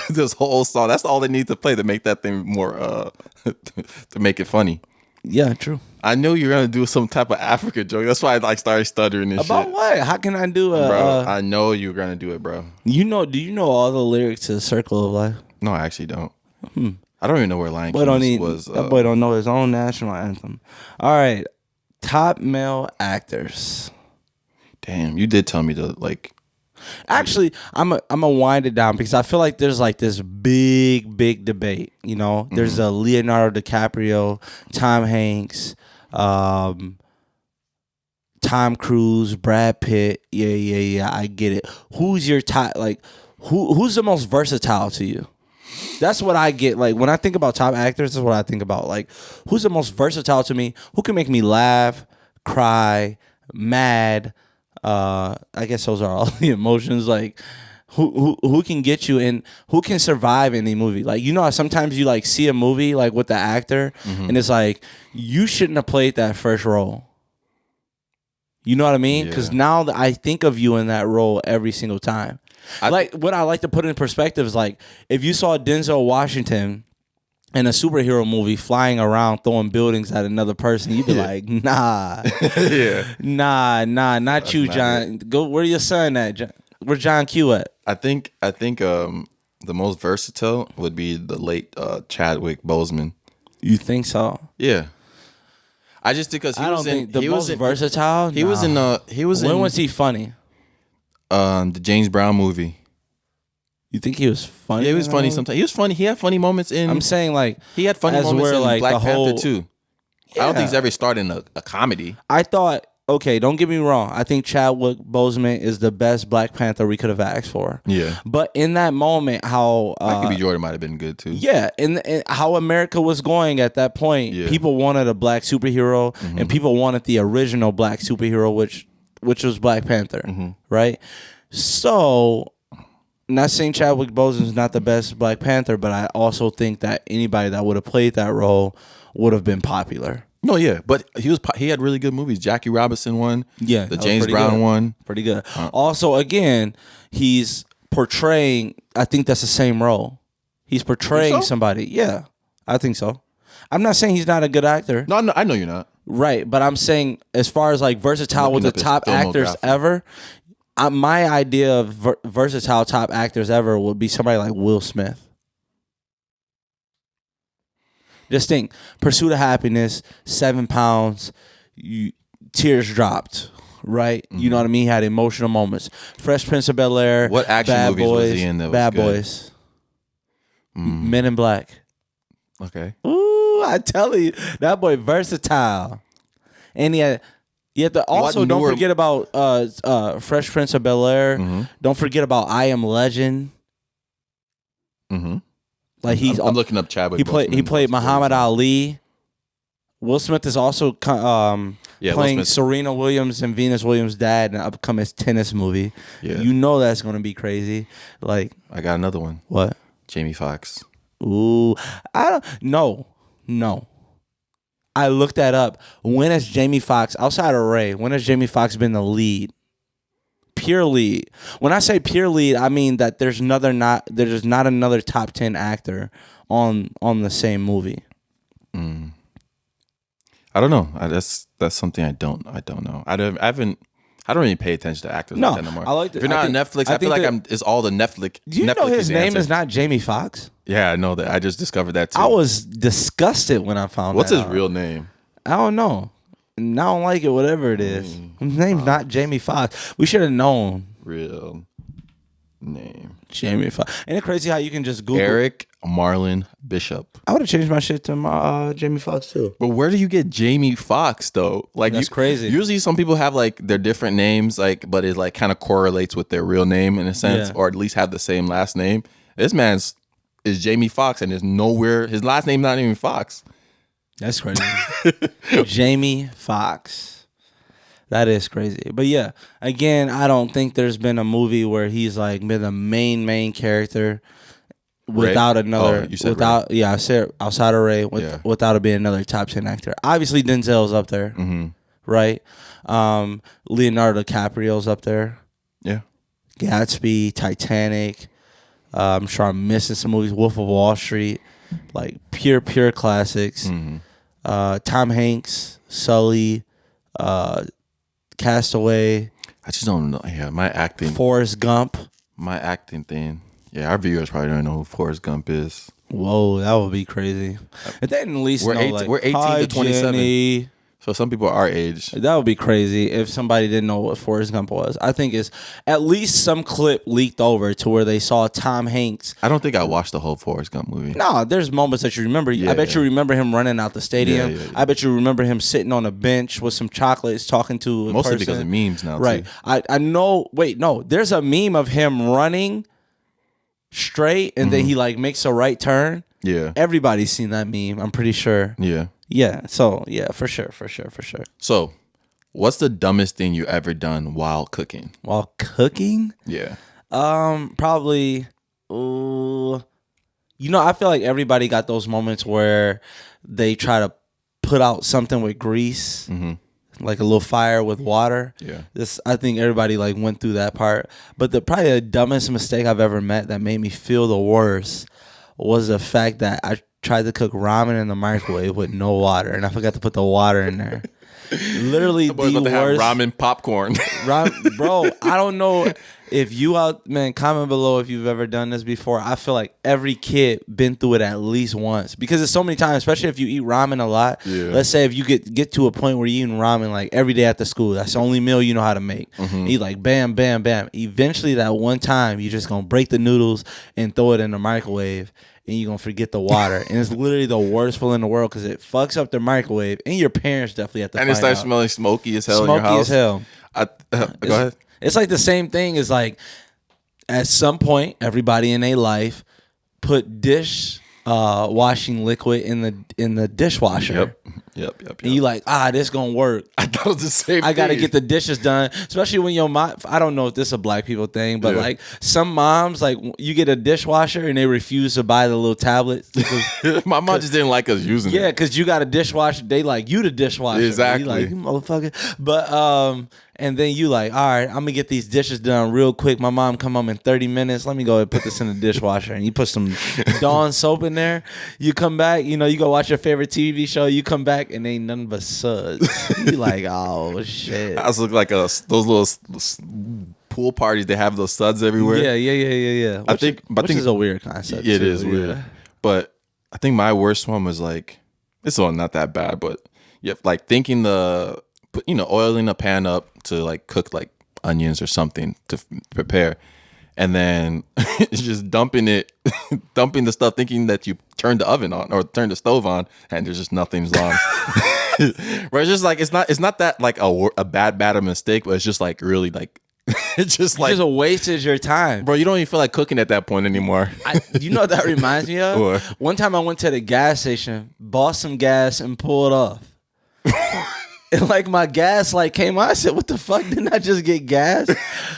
This whole song. That's all they need to play to make that thing more to make it funny. Yeah, true. I knew you were gonna do some type of Africa joke. That's why I like started stuttering and about shit. What? How can I do a? Bro, I know you were gonna do it, bro. You know? Do you know all the lyrics to "Circle of Life"? No, I actually don't. I don't even know where Lion King was. That boy don't know his own national anthem. All right, top male actors. Damn, you did tell me to like. Actually, I'm a wind it down because I feel like there's like this big debate. You know, there's a Leonardo DiCaprio, Tom Hanks, Tom Cruise, Brad Pitt. Yeah. I get it. Who's your top? Like, who's the most versatile to you? That's what I get. Like when I think about top actors, that's what I think about. Like, who's the most versatile to me? Who can make me laugh, cry, mad? I guess those are all the emotions. Like, who can get you and who can survive any movie? Like, you know how sometimes you like see a movie like with the actor and it's like you shouldn't have played that first role. You know what I mean? Because now that I think of you in that role every single time. What I like to put in perspective is like if you saw Denzel Washington in a superhero movie flying around throwing buildings at another person, you'd be like, nah. Nah, not you, John. Go where your son at? Where's John Q at? I think the most versatile would be the late Chadwick Boseman. You think so? Yeah. I just because he was versatile. He was in. When was he funny? The James Brown movie. You think he was funny? Yeah, he was funny sometimes. He was funny. He had funny moments in. I'm saying like he had funny moments in like Black Panther too. Yeah. I don't think he's ever starred in a comedy. I thought, okay, don't get me wrong. I think Chadwick Boseman is the best Black Panther we could have asked for. Yeah. But in that moment, how Michael B. Jordan might have been good too. Yeah, and how America was going at that point, people wanted a black superhero, and people wanted the original black superhero, which was Black Panther, right? So. Not saying Chadwick Boseman is not the best Black Panther, but I also think that anybody that would have played that role would have been popular. No, yeah, but he had really good movies. Jackie Robinson one, the James Brown one, pretty good. Also, again, he's portraying. I think that's the same role. He's portraying somebody. Yeah, I think so. I'm not saying he's not a good actor. No, I know you're not. Right, but I'm saying as far as like versatile with the top actors ever, my idea of versatile top actors ever would be somebody like Will Smith. Just think, Pursuit of Happiness, 7 pounds, tears dropped, right? Mm-hmm. You know what I mean? He had emotional moments. Fresh Prince of Bel-Air. What action movies was he in that was Bad good? Boys. Men in Black. Okay. Ooh, I tell you, that boy versatile. And you have to also don't forget about Fresh Prince of Bel-Air. Mm-hmm. Don't forget about I Am Legend. Mm-hmm. Like I'm looking up Chadwick. He played Muhammad Ali. Will Smith is also playing Serena Williams and Venus Williams' dad in an upcoming tennis movie. Yeah. You know that's going to be crazy. Like, I got another one. What? Jamie Foxx. Ooh, no. I looked that up. When has Jamie Foxx, outside of Ray, when has Jamie Foxx been the lead? Pure lead. When I say pure lead, I mean that there's not another top 10 actor on the same movie. I don't know. That's something I don't know. I don't really pay attention to actors like that no more. I like if you're not on Netflix, I feel like it's all the Netflix. Do you know his name is not Jamie Foxx? Yeah, I know that. I just discovered that too. I was disgusted when I found What's that his real name? I don't know. And I don't like it, whatever it is. His name's not Jamie Foxx. We should have known. Real name. Jamie Foxx. Ain't it crazy how you can just Google Eric Marlon Bishop. I would have changed my shit to Jamie Foxx too. But where do you get Jamie Foxx though? Like that's crazy. Usually some people have like their different names, like, but it like kind of correlates with their real name in a sense, or at least have the same last name. This man's is Jamie Foxx, and there's nowhere his last name's not even Fox. That's crazy. Jamie Foxx. That is crazy. But yeah, again, I don't think there's been a movie where he's like been the main character without another I said outside of Ray without it being another top 10 actor. Obviously Denzel's up there. Mm-hmm. Right? Leonardo DiCaprio's up there. Yeah. Gatsby, Titanic. I'm sure I'm missing some movies. Wolf of Wall Street. Like pure classics. Mm-hmm. Tom Hanks, Sully, Castaway. I just don't know. Yeah, my acting. Forrest Gump. My acting thing. Yeah, our viewers probably don't know who Forrest Gump is. Whoa, that would be crazy. If they didn't at least know, we're 18 to 27. Jenny. So some people are our age. That would be crazy if somebody didn't know what Forrest Gump was. I think it's at least some clip leaked over to where they saw Tom Hanks. I don't think I watched the whole Forrest Gump movie. No, there's moments that you remember. I bet you remember him running out the stadium. Yeah. I bet you remember him sitting on a bench with some chocolates talking to a mostly person. Because of memes now, right. Too. I know. Wait, no. There's a meme of him running straight and then he like makes a right turn. Yeah. Everybody's seen that meme, I'm pretty sure. Yeah. Yeah, so yeah, for sure. So, what's the dumbest thing you ever done while cooking? While cooking? Yeah. Probably. I feel like everybody got those moments where they try to put out something with grease, like a little fire with water. Yeah. I think everybody like went through that part. But probably the dumbest mistake I've ever met that made me feel the worst was the fact that I tried to cook ramen in the microwave with no water, and I forgot to put the water in there. Literally the worst. Have ramen popcorn. Bro, I don't know if you out, man, comment below if you've ever done this before. I feel like every kid been through it at least once because it's so many times, especially if you eat ramen a lot. Yeah. Let's say if you get to a point where you're eating ramen like every day after school, that's the only meal you know how to make. You like bam, bam, bam. Eventually that one time you're just gonna break the noodles and throw it in the microwave. And you're going to forget the water. And it's literally the worst feeling in the world because it fucks up the microwave. And your parents definitely have to find out. And it starts smelling smoky as hell in your house. Smoky as hell. Go ahead. It's like the same thing as like at some point, everybody in their life put dish washing liquid in the dishwasher. Yep. And you like, this gonna work. I thought it was the same I gotta thing. get the dishes done, especially when your mom. I don't know if this is a black people thing, but like some moms, like you get a dishwasher and they refuse to buy the little tablets. My mom just didn't like us using it. Yeah, because you got a dishwasher. They like you the dishwasher. Exactly. You like, you motherfucker. But and then you like, all right, I'm gonna get these dishes done real quick. My mom come home in 30 minutes. Let me go and put this in the dishwasher. And you put some Dawn soap in there. You come back, you go watch your favorite TV show. You come back and ain't nothing but suds. You like, oh shit. I was looking like those little pool parties. They have those suds everywhere. Yeah. I think is a weird concept. It is weird. But I think my worst one was like, it's all not that bad, but like thinking oiling a pan up to like cook like onions or something to prepare, and then just dumping the stuff, thinking that you turned the oven on or turned the stove on, and there's just nothing's on. Where it's just like it's not that like a bad mistake, but it's just like really like it's just like just wasted your time, bro. You don't even feel like cooking at that point anymore. You know what that reminds me of? What? One time I went to the gas station, bought some gas, and pulled off. And like my gas like came on. I said, what the fuck? Didn't I just get gas?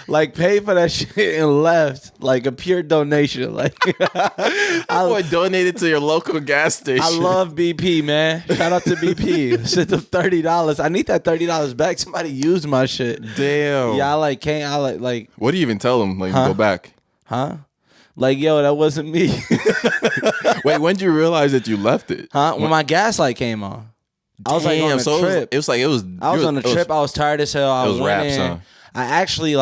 Like paid for that shit and left. Like a pure donation. Like I donated to your local gas station. I love BP, man. Shout out to BP. Sent them $30. I need that $30 back. Somebody used my shit. Damn. Yeah, I like what do you even tell them? Like go back. Huh? Like, yo, that wasn't me. Wait, when did you realize that you left it? Huh? When my gas light came on. I was like on a trip. It was I was on a trip. I was tired as hell. It was raps, huh? I actually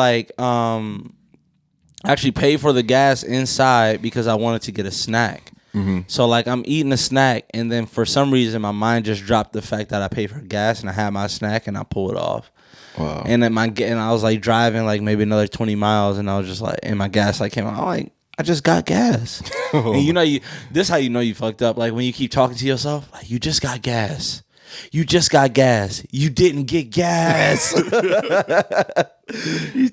actually paid for the gas inside because I wanted to get a snack. Mm-hmm. So like I'm eating a snack, and then for some reason my mind just dropped the fact that I paid for gas and I had my snack and I pulled it off. Wow. And then I was like driving like maybe another 20 miles, and I was just like, and my gas light came on. I'm like, I just got gas. And this how you know you fucked up. Like when you keep talking to yourself, like you just got gas. You just got gas. You didn't get gas. You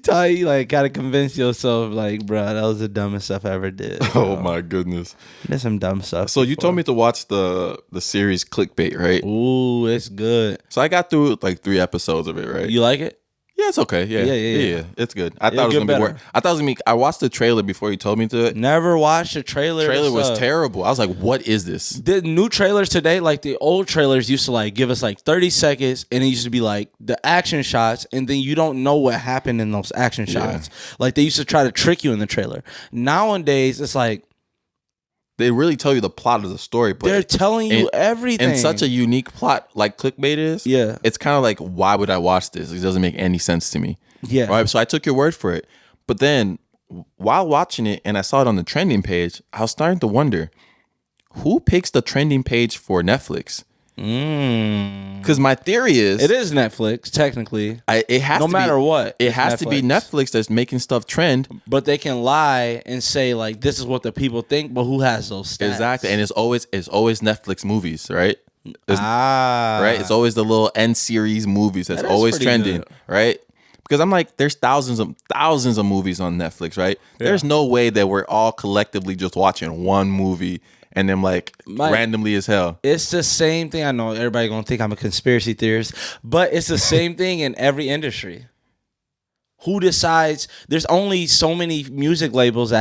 like gotta convince yourself, like, bro, that was the dumbest stuff I ever did. Oh my goodness, there's some dumb stuff. So you told me to watch the series Clickbait, right? Ooh, it's good. So I got through like 3 episodes of it, right? You like it? Yeah, it's okay. Yeah. It's good. I thought it was gonna be worse. I thought it was gonna be. I watched the trailer before you told me to it. Never watched the trailer. The trailer was terrible. I was like, "What is this?" The new trailers today, like the old trailers, used to like give us like 30 seconds, and it used to be like the action shots, and then you don't know what happened in those action shots. Like they used to try to trick you in the trailer. Nowadays, it's like they really tell you the plot of the story, but they're telling you everything. And such a unique plot, like Clickbait is. Yeah, it's kind of like, why would I watch this? It doesn't make any sense to me. Yeah. Right. So I took your word for it. But then while watching it and I saw it on the trending page, I was starting to wonder, who picks the trending page for Netflix? Because my theory is it is Netflix technically. It has no to matter be, what. It has to be Netflix that's making stuff trend. But they can lie and say like this is what the people think. But who has those stats? Exactly, and it's always Netflix movies, right? Right. It's always the little end series movies that's always trending, right? Because I'm like, there's thousands of movies on Netflix, right? Yeah. There's no way that we're all collectively just watching one movie and then like randomly as hell. It's the same thing. I know everybody gonna think I'm a conspiracy theorist, but it's the same thing in every industry. Who decides? There's only so many music labels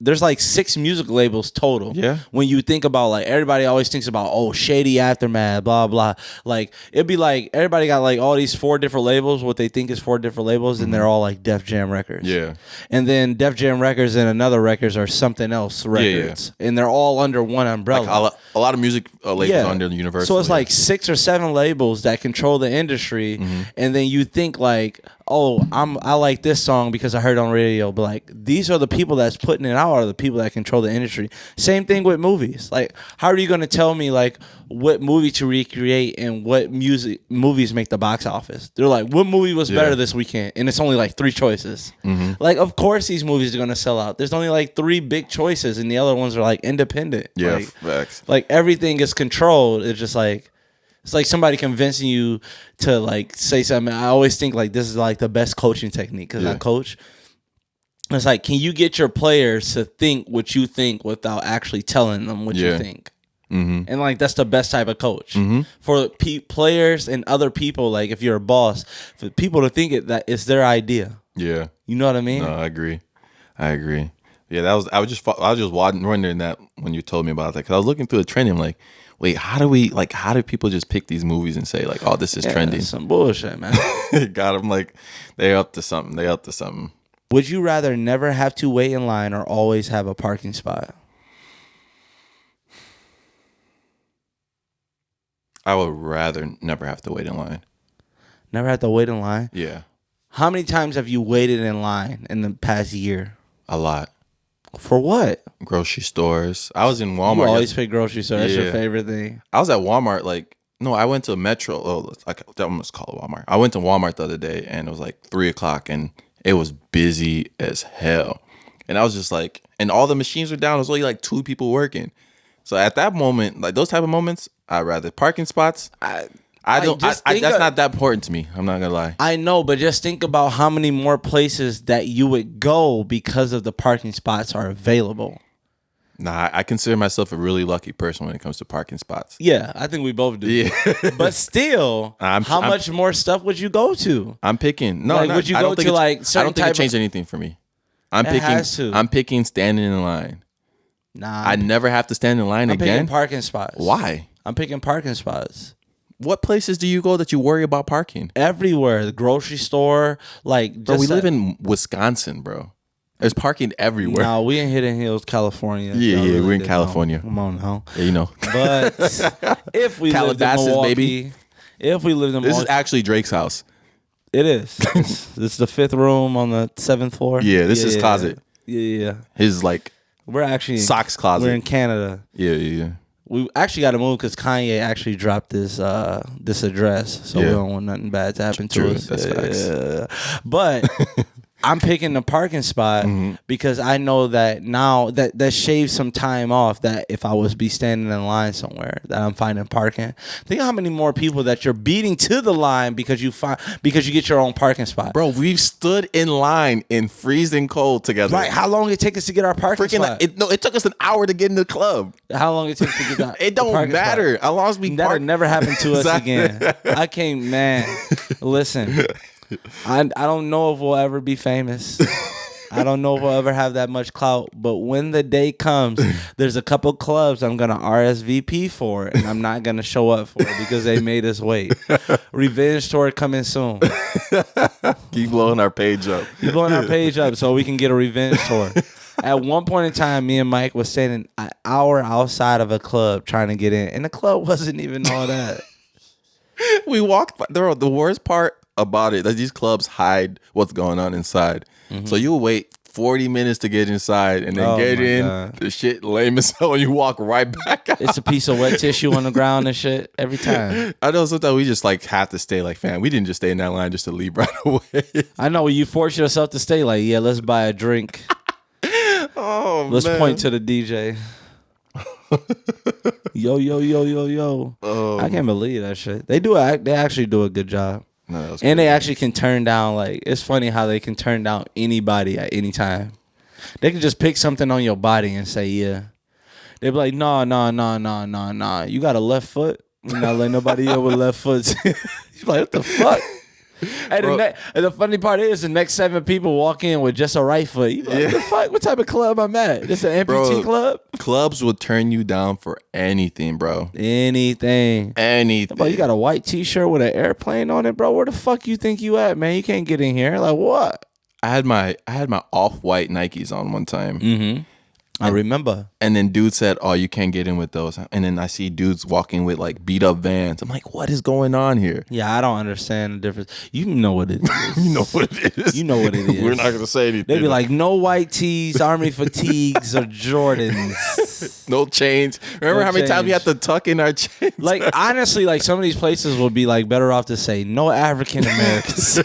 there's like 6 music labels total. Yeah. When you think about like everybody always thinks about Shady Aftermath, blah blah. Like it'd be like everybody got like all these 4 different labels, what they think is 4 different labels, and they're all like Def Jam Records. Yeah. And then Def Jam Records and another records are something else records. Yeah. And they're all under one umbrella. Like a lot of music labels under the Universal. So it's like 6 or 7 labels that control the industry, and then you think like, I like this song because I heard it on radio, but like these are the people that's putting it out are the people that control the industry. Same thing with movies. Like, how are you going to tell me like what movie to recreate and what movies make the box office? They're like, what movie was better this weekend? And it's only like 3 choices. Like, of course these movies are going to sell out. There's only like 3 big choices, and the other ones are like independent. Yeah, like, facts. Like everything is controlled. It's just like. It's like somebody convincing you to like say something. I always think like this is like the best coaching technique because I coach. It's like, can you get your players to think what you think without actually telling them what you think? And like that's the best type of coach for players and other people. Like if you're a boss, for people to think that it's their idea. Yeah, you know what I mean. No, I agree. Yeah, I was just wondering that when you told me about that, because I was looking through the trending. I'm like, wait, how do people just pick these movies and say like, oh, this is trending? Some bullshit, man. Got them like they up to something. Would you rather never have to wait in line or always have a parking spot? I would rather never have to wait in line. Never have to wait in line? Yeah. How many times have you waited in line in the past year? A lot. For what? Grocery stores. I was in Walmart. You always pick grocery store. That's your favorite thing. I was at Walmart I went to Metro. Oh, that must call it Walmart. I went to Walmart the other day and it was like 3:00 and it was busy as hell. And I was just like, and all the machines were down. There was only like 2 people working. So at that moment, like those type of moments, I'd rather parking spots. That's not that important to me. I'm not gonna lie. I know, but just think about how many more places that you would go because of the parking spots are available. Nah, I consider myself a really lucky person when it comes to parking spots. Yeah, I think we both do. Yeah. But still, how much more stuff would you go to? I'm picking. No, like, would you go to like certain I don't think it changed anything for me. I'm picking standing in line. Nah, I never have to stand in line again. I'm picking parking spots. Why? I'm picking parking spots. What places do you go that you worry about parking? Everywhere. The grocery store. Like, bro, we live in Wisconsin, bro. There's parking everywhere. No, we in Hidden Hills, California. Yeah, really we're in California. Come on now. Yeah, you know. But if we lived in Milwaukee, baby. If we lived in Milwaukee. This is actually Drake's house. It is. This is the 5th room on the 7th floor. Yeah, this is closet. Yeah. His like we're actually socks closet. We're in Canada. Yeah. We actually got to move because Kanye actually dropped this address, so we don't want nothing bad to happen to us. That's facts. But I'm picking the parking spot because I know that now that shaves some time off. That if I was be standing in line somewhere, that I'm finding parking. Think how many more people that you're beating to the line because you get your own parking spot. Bro, we've stood in line in freezing cold together. Right? How long it take us to get our parking spot? It took us an hour to get in the club. How long it took to get that? It don't matter. As long as we that'll never happen to us again. I can't, man. Listen. I don't know if we'll ever be famous. I don't know if we'll ever have that much clout. But when the day comes, there's a couple clubs I'm going to RSVP for, and I'm not going to show up for it because they made us wait. Revenge tour coming soon. Keep blowing our page up. Keep blowing our page up so we can get a revenge tour. At one point in time, me and Mike was standing an hour outside of a club trying to get in, and the club wasn't even all that. We walked by. The worst part about it that these clubs hide what's going on inside. So you wait 40 minutes to get inside and then get in. God. The shit lame as hell and you walk right back out. It's a piece of wet tissue on the ground and shit every time. I know sometimes we just like have to stay like, fam, we didn't just stay in that line just to leave right away. I know, you force yourself to stay like, yeah, let's buy a drink. Let's point to the DJ. Yo. I can't believe that shit. They actually do a good job. No, and they actually can turn down, like, it's funny how they can turn down anybody at any time. They can just pick something on your body and say, yeah. They be like, nah. You got a left foot? You're not letting nobody in with left foot. You're like, what the fuck? And the funny part is the next 7 people walk in with just a right foot. You like, what the fuck? What type of club I'm at? This an amputee club? Clubs will turn you down for anything, bro. Anything. Bro, you got a white t-shirt with an airplane on it, bro. Where the fuck you think you at, man? You can't get in here. Like, what? I had my off-white Nikes on one time. I remember. And then dude said, oh, you can't get in with those. And then I see dudes walking with like beat up Vans. I'm like, what is going on here? Yeah, I don't understand the difference. You know what it is. You know what it is. You know what it is. We're not going to say anything. They be like, no white tees, Army fatigues, or Jordans. No chains. Remember how many times we had to tuck in our chains? Like, honestly, like some of these places will be like better off to say no African Americans.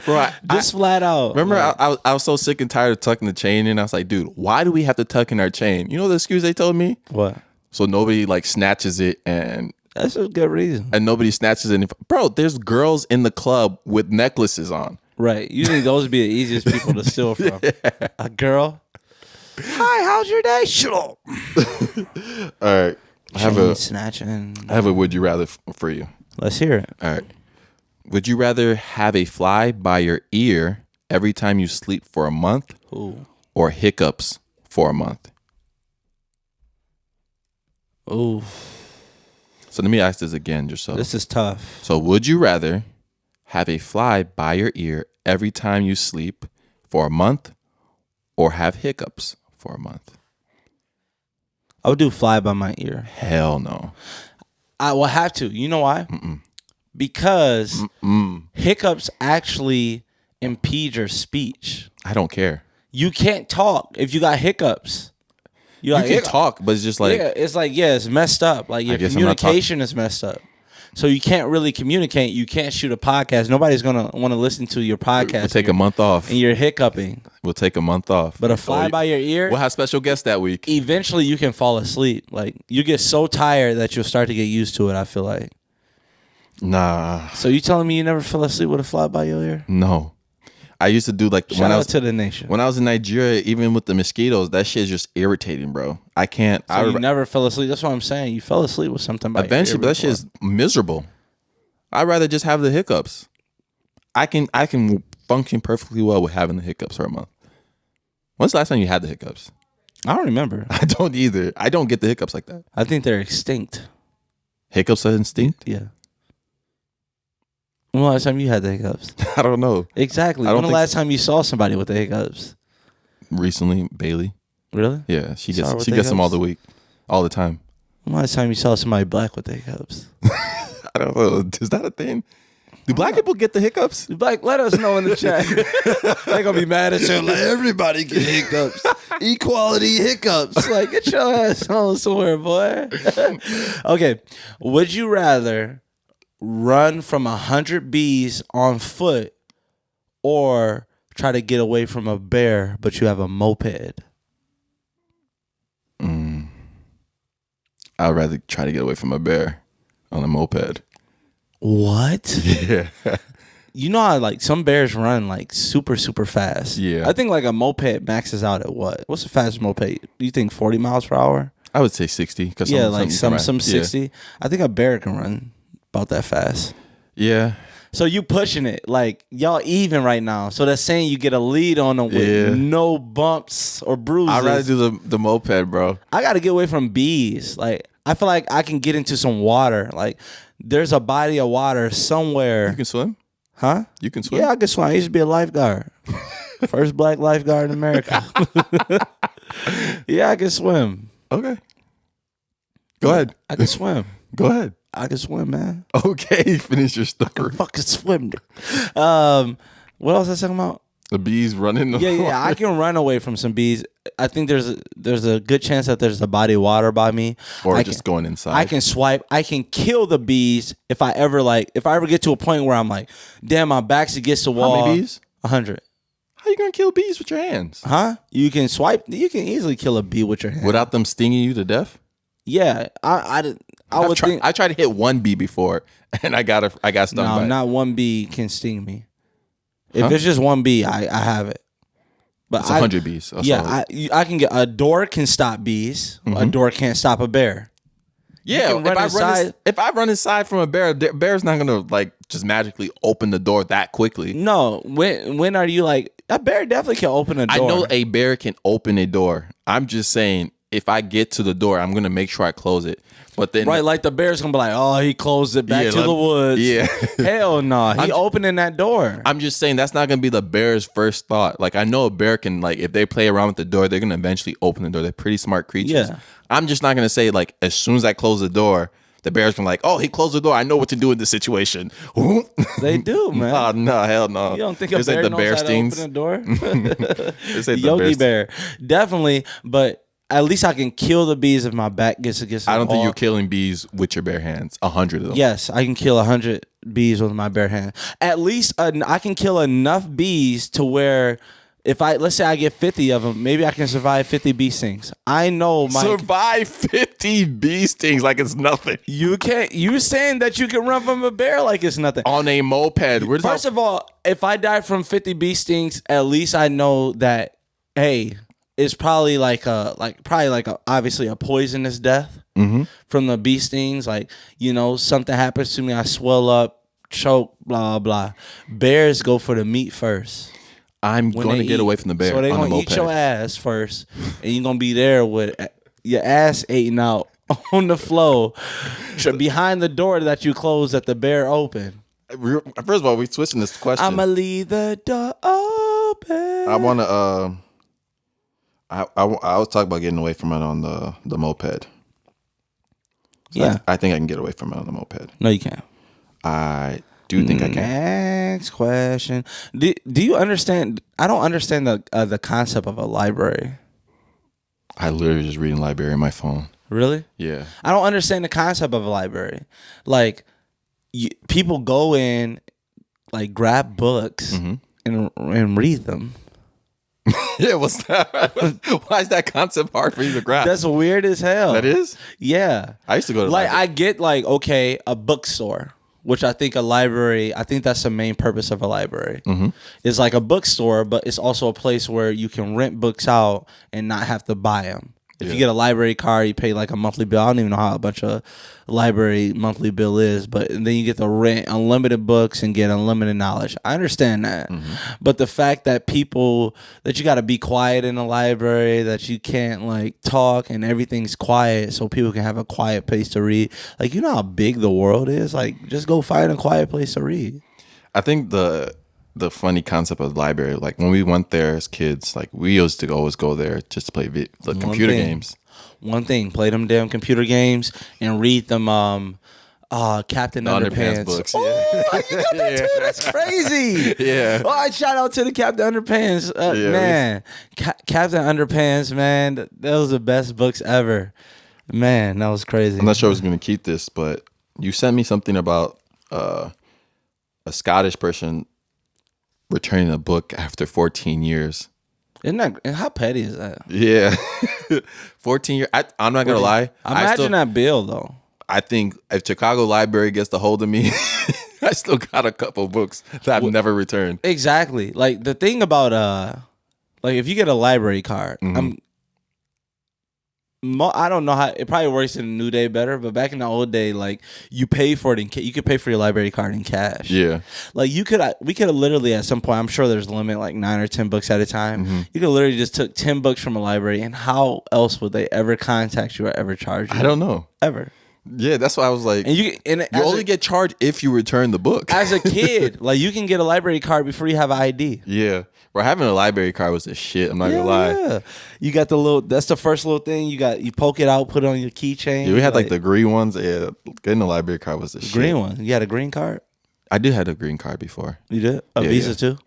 Bro, just flat out. Remember, I was so sick and tired of tucking the chain in. I was like, dude, why do we have to tuck in our chain? You know the excuse they told me? What? So nobody like snatches it, and that's a good reason. And nobody snatches it. Bro, there's girls in the club with necklaces on. Right. Usually those would be the easiest people to steal from. Yeah. A girl. Hi, how's your day? Shut up. All right. I snatching. I have a would you rather for you. Let's hear it. All right. Would you rather have a fly by your ear every time you sleep for a month? Ooh. Or hiccups for a month? Ooh. So let me ask this again, just so. This is tough. So would you rather have a fly by your ear every time you sleep for a month or have hiccups for a month? I would do fly by my ear. Hell no. I will have to. You know why? Because hiccups actually impede your speech. I don't care. You can't talk if you got hiccups. You can talk, but it's just like... Yeah, it's messed up. Like, your communication is messed up. So you can't really communicate. You can't shoot a podcast. Nobody's going to want to listen to your podcast. We'll take a month off. And you're hiccuping. We'll take a month off. But a fly by your ear... We'll have special guests that week. Eventually, you can fall asleep. Like, you get so tired that you'll start to get used to it, I feel like. Nah. So you telling me you never fell asleep with a fly by your ear? No. I used to do like Shout out to the nation. When I was in Nigeria, even with the mosquitoes, that shit is just irritating, bro. I can't. So you never fell asleep. That's what I'm saying. You fell asleep with something by eventually, but that shit is miserable. I'd rather just have the hiccups. I can function perfectly well with having the hiccups for a month. When's the last time you had the hiccups? I don't remember. I don't either. I don't get the hiccups like that. I think they're extinct. Hiccups are extinct? Yeah. When the last time you had the hiccups? I don't know. Exactly. When the last time you saw somebody with the hiccups? Recently, Bailey. Really? Yeah, she gets them all the time. When the last time you saw somebody black with the hiccups? I don't know. Is that a thing? Do black people get the hiccups? Black, let us know in the chat. They're going to be mad at you. Like, everybody get hiccups. Equality hiccups. Like, get your ass on somewhere, boy. Okay. Would you rather run from 100 bees on foot or try to get away from a bear, but you have a moped? I'd rather try to get away from a bear on a moped. What? Yeah. You know how like some bears run like super, super fast. Yeah. I think like a moped maxes out at what? What's the fastest moped? Do you think 40 miles per hour? I would say 60. Some 60. Yeah. I think a bear can run about that fast. Yeah. So you pushing it. Like, y'all even right now. So that's saying you get a lead on them with no bumps or bruises. I'd rather do the moped, bro. I got to get away from bees. Like, I feel like I can get into some water. Like, there's a body of water somewhere. You can swim? Huh? You can swim? Yeah, I can swim. I used to be a lifeguard. First black lifeguard in America. Yeah, I can swim. Okay. Go ahead. I can swim. Go ahead. I can swim, man. Okay, finish your story. I can fucking swim. What else was I talking about? The bees running. Yeah. I can run away from some bees. I think there's a good chance that there's a body of water by me, or just going inside. I can swipe. I can kill the bees if I ever get to a point where I'm like, damn, my back's against the wall. How many bees? 100. How you gonna kill bees with your hands? Huh? You can swipe. You can easily kill a bee with your hand without them stinging you to death. Yeah, I tried to hit one bee before, and I got stung. No, not one bee can sting me. If it's just one bee, I have it. But it's 100 bees. I can get a door can stop bees. Mm-hmm. A door can't stop a bear. Yeah, if I run inside from a bear's not gonna like just magically open the door that quickly. No, when are you like a bear definitely can open a door. I know a bear can open a door. I'm just saying if I get to the door, I'm gonna make sure I close it. But then, right, like the bear's gonna be like, oh, he closed it back to the woods. Yeah, hell no, he opening that door. I'm just saying that's not gonna be the bear's first thought. Like I know a bear can like if they play around with the door, they're gonna eventually open the door. They're pretty smart creatures. Yeah, I'm just not gonna say like as soon as I close the door, the bear's gonna like, oh, he closed the door. I know what to do in this situation. They do, man. Oh, no, hell no. You don't think a bear knows how to open a door? Yogi Bear, definitely, but. At least I can kill the bees if my back gets against the wall. I don't think you're killing bees with your bare hands. 100 of them. Yes, I can kill 100 bees with my bare hand. At least I can kill enough bees to where let's say I get 50 of them, maybe I can survive 50 bee stings. I know survive 50 bee stings like it's nothing. You can't. You saying that you can run from a bear like it's nothing on a moped? First of all, if I die from 50 bee stings, at least I know that hey. it's probably obviously a poisonous death from the bee stings. Like, something happens to me, I swell up, choke, blah blah. Bears go for the meat first. I'm going to get away from the bear. So they're going to eat your ass first, and you're going to be there with your ass eating out on the floor behind the door that you closed that the bear opened. First of all, we're switching this question. I'm going to leave the door open. I want to, I was talking about getting away from it on the moped. So yeah. I think I can get away from it on the moped. No, you can't. I do think I can. Next question. Do you understand? I don't understand the concept of a library. I literally just reading library on my phone. Really? Yeah. I don't understand the concept of a library. Like, people go in, like, grab books and read them. Yeah, what's that? Why is that concept hard for you to grasp? That's weird as hell. That is? Yeah. I used to go to like library. I get like, okay, a bookstore, which I think a library, I think that's the main purpose of a library. It's like a bookstore, but it's also a place where you can rent books out and not have to buy them. If you get a library card, you pay like a monthly bill. I don't even know how a bunch of library monthly bill is, but then you get to rent unlimited books and get unlimited knowledge. I understand that. But the fact that that you got to be quiet in the library, that you can't like talk and everything's quiet so people can have a quiet place to read. Like, you know how big the world is? Like, just go find a quiet place to read. I think the funny concept of the library, like when we went there as kids, like we used to always go there just to play the computer games. One thing, play them damn computer games and read them Captain Underpants books. Oh, you got that too? That's crazy. Yeah. Oh, shout out to the Captain Underpants. Man, Captain Underpants, man, that was the best books ever. Man, that was crazy. I'm not sure I was going to keep this, but you sent me something about a Scottish person returning a book after 14 years. Isn't that, how petty is that? Yeah. 14 years. I'm not going to lie. Imagine that bill, though. I think if Chicago Library gets the hold of me, I still got a couple books that I've never returned. Exactly. Like, the thing about, like, if you get a library card, I don't know how it probably works in the new day better, but back in the old day, like you pay for it you could pay for your library card in cash. Yeah, like we could have literally at some point. I'm sure there's a limit, like 9 or 10 books at a time. You could literally just took 10 books from a library, and how else would they ever contact you or ever charge you? I don't know ever. Yeah, that's why I was like, and you only get charged if you return the book. As a kid, like you can get a library card before you have an ID. Yeah. Well, having a library card was the shit. I'm not gonna lie. Yeah, you got that's the first little thing you poke it out, put it on your keychain. Yeah, we had like the green ones. Yeah, getting a library card was the shit. Green one. You had a green card? I did have a green card before. You did? A Visa too?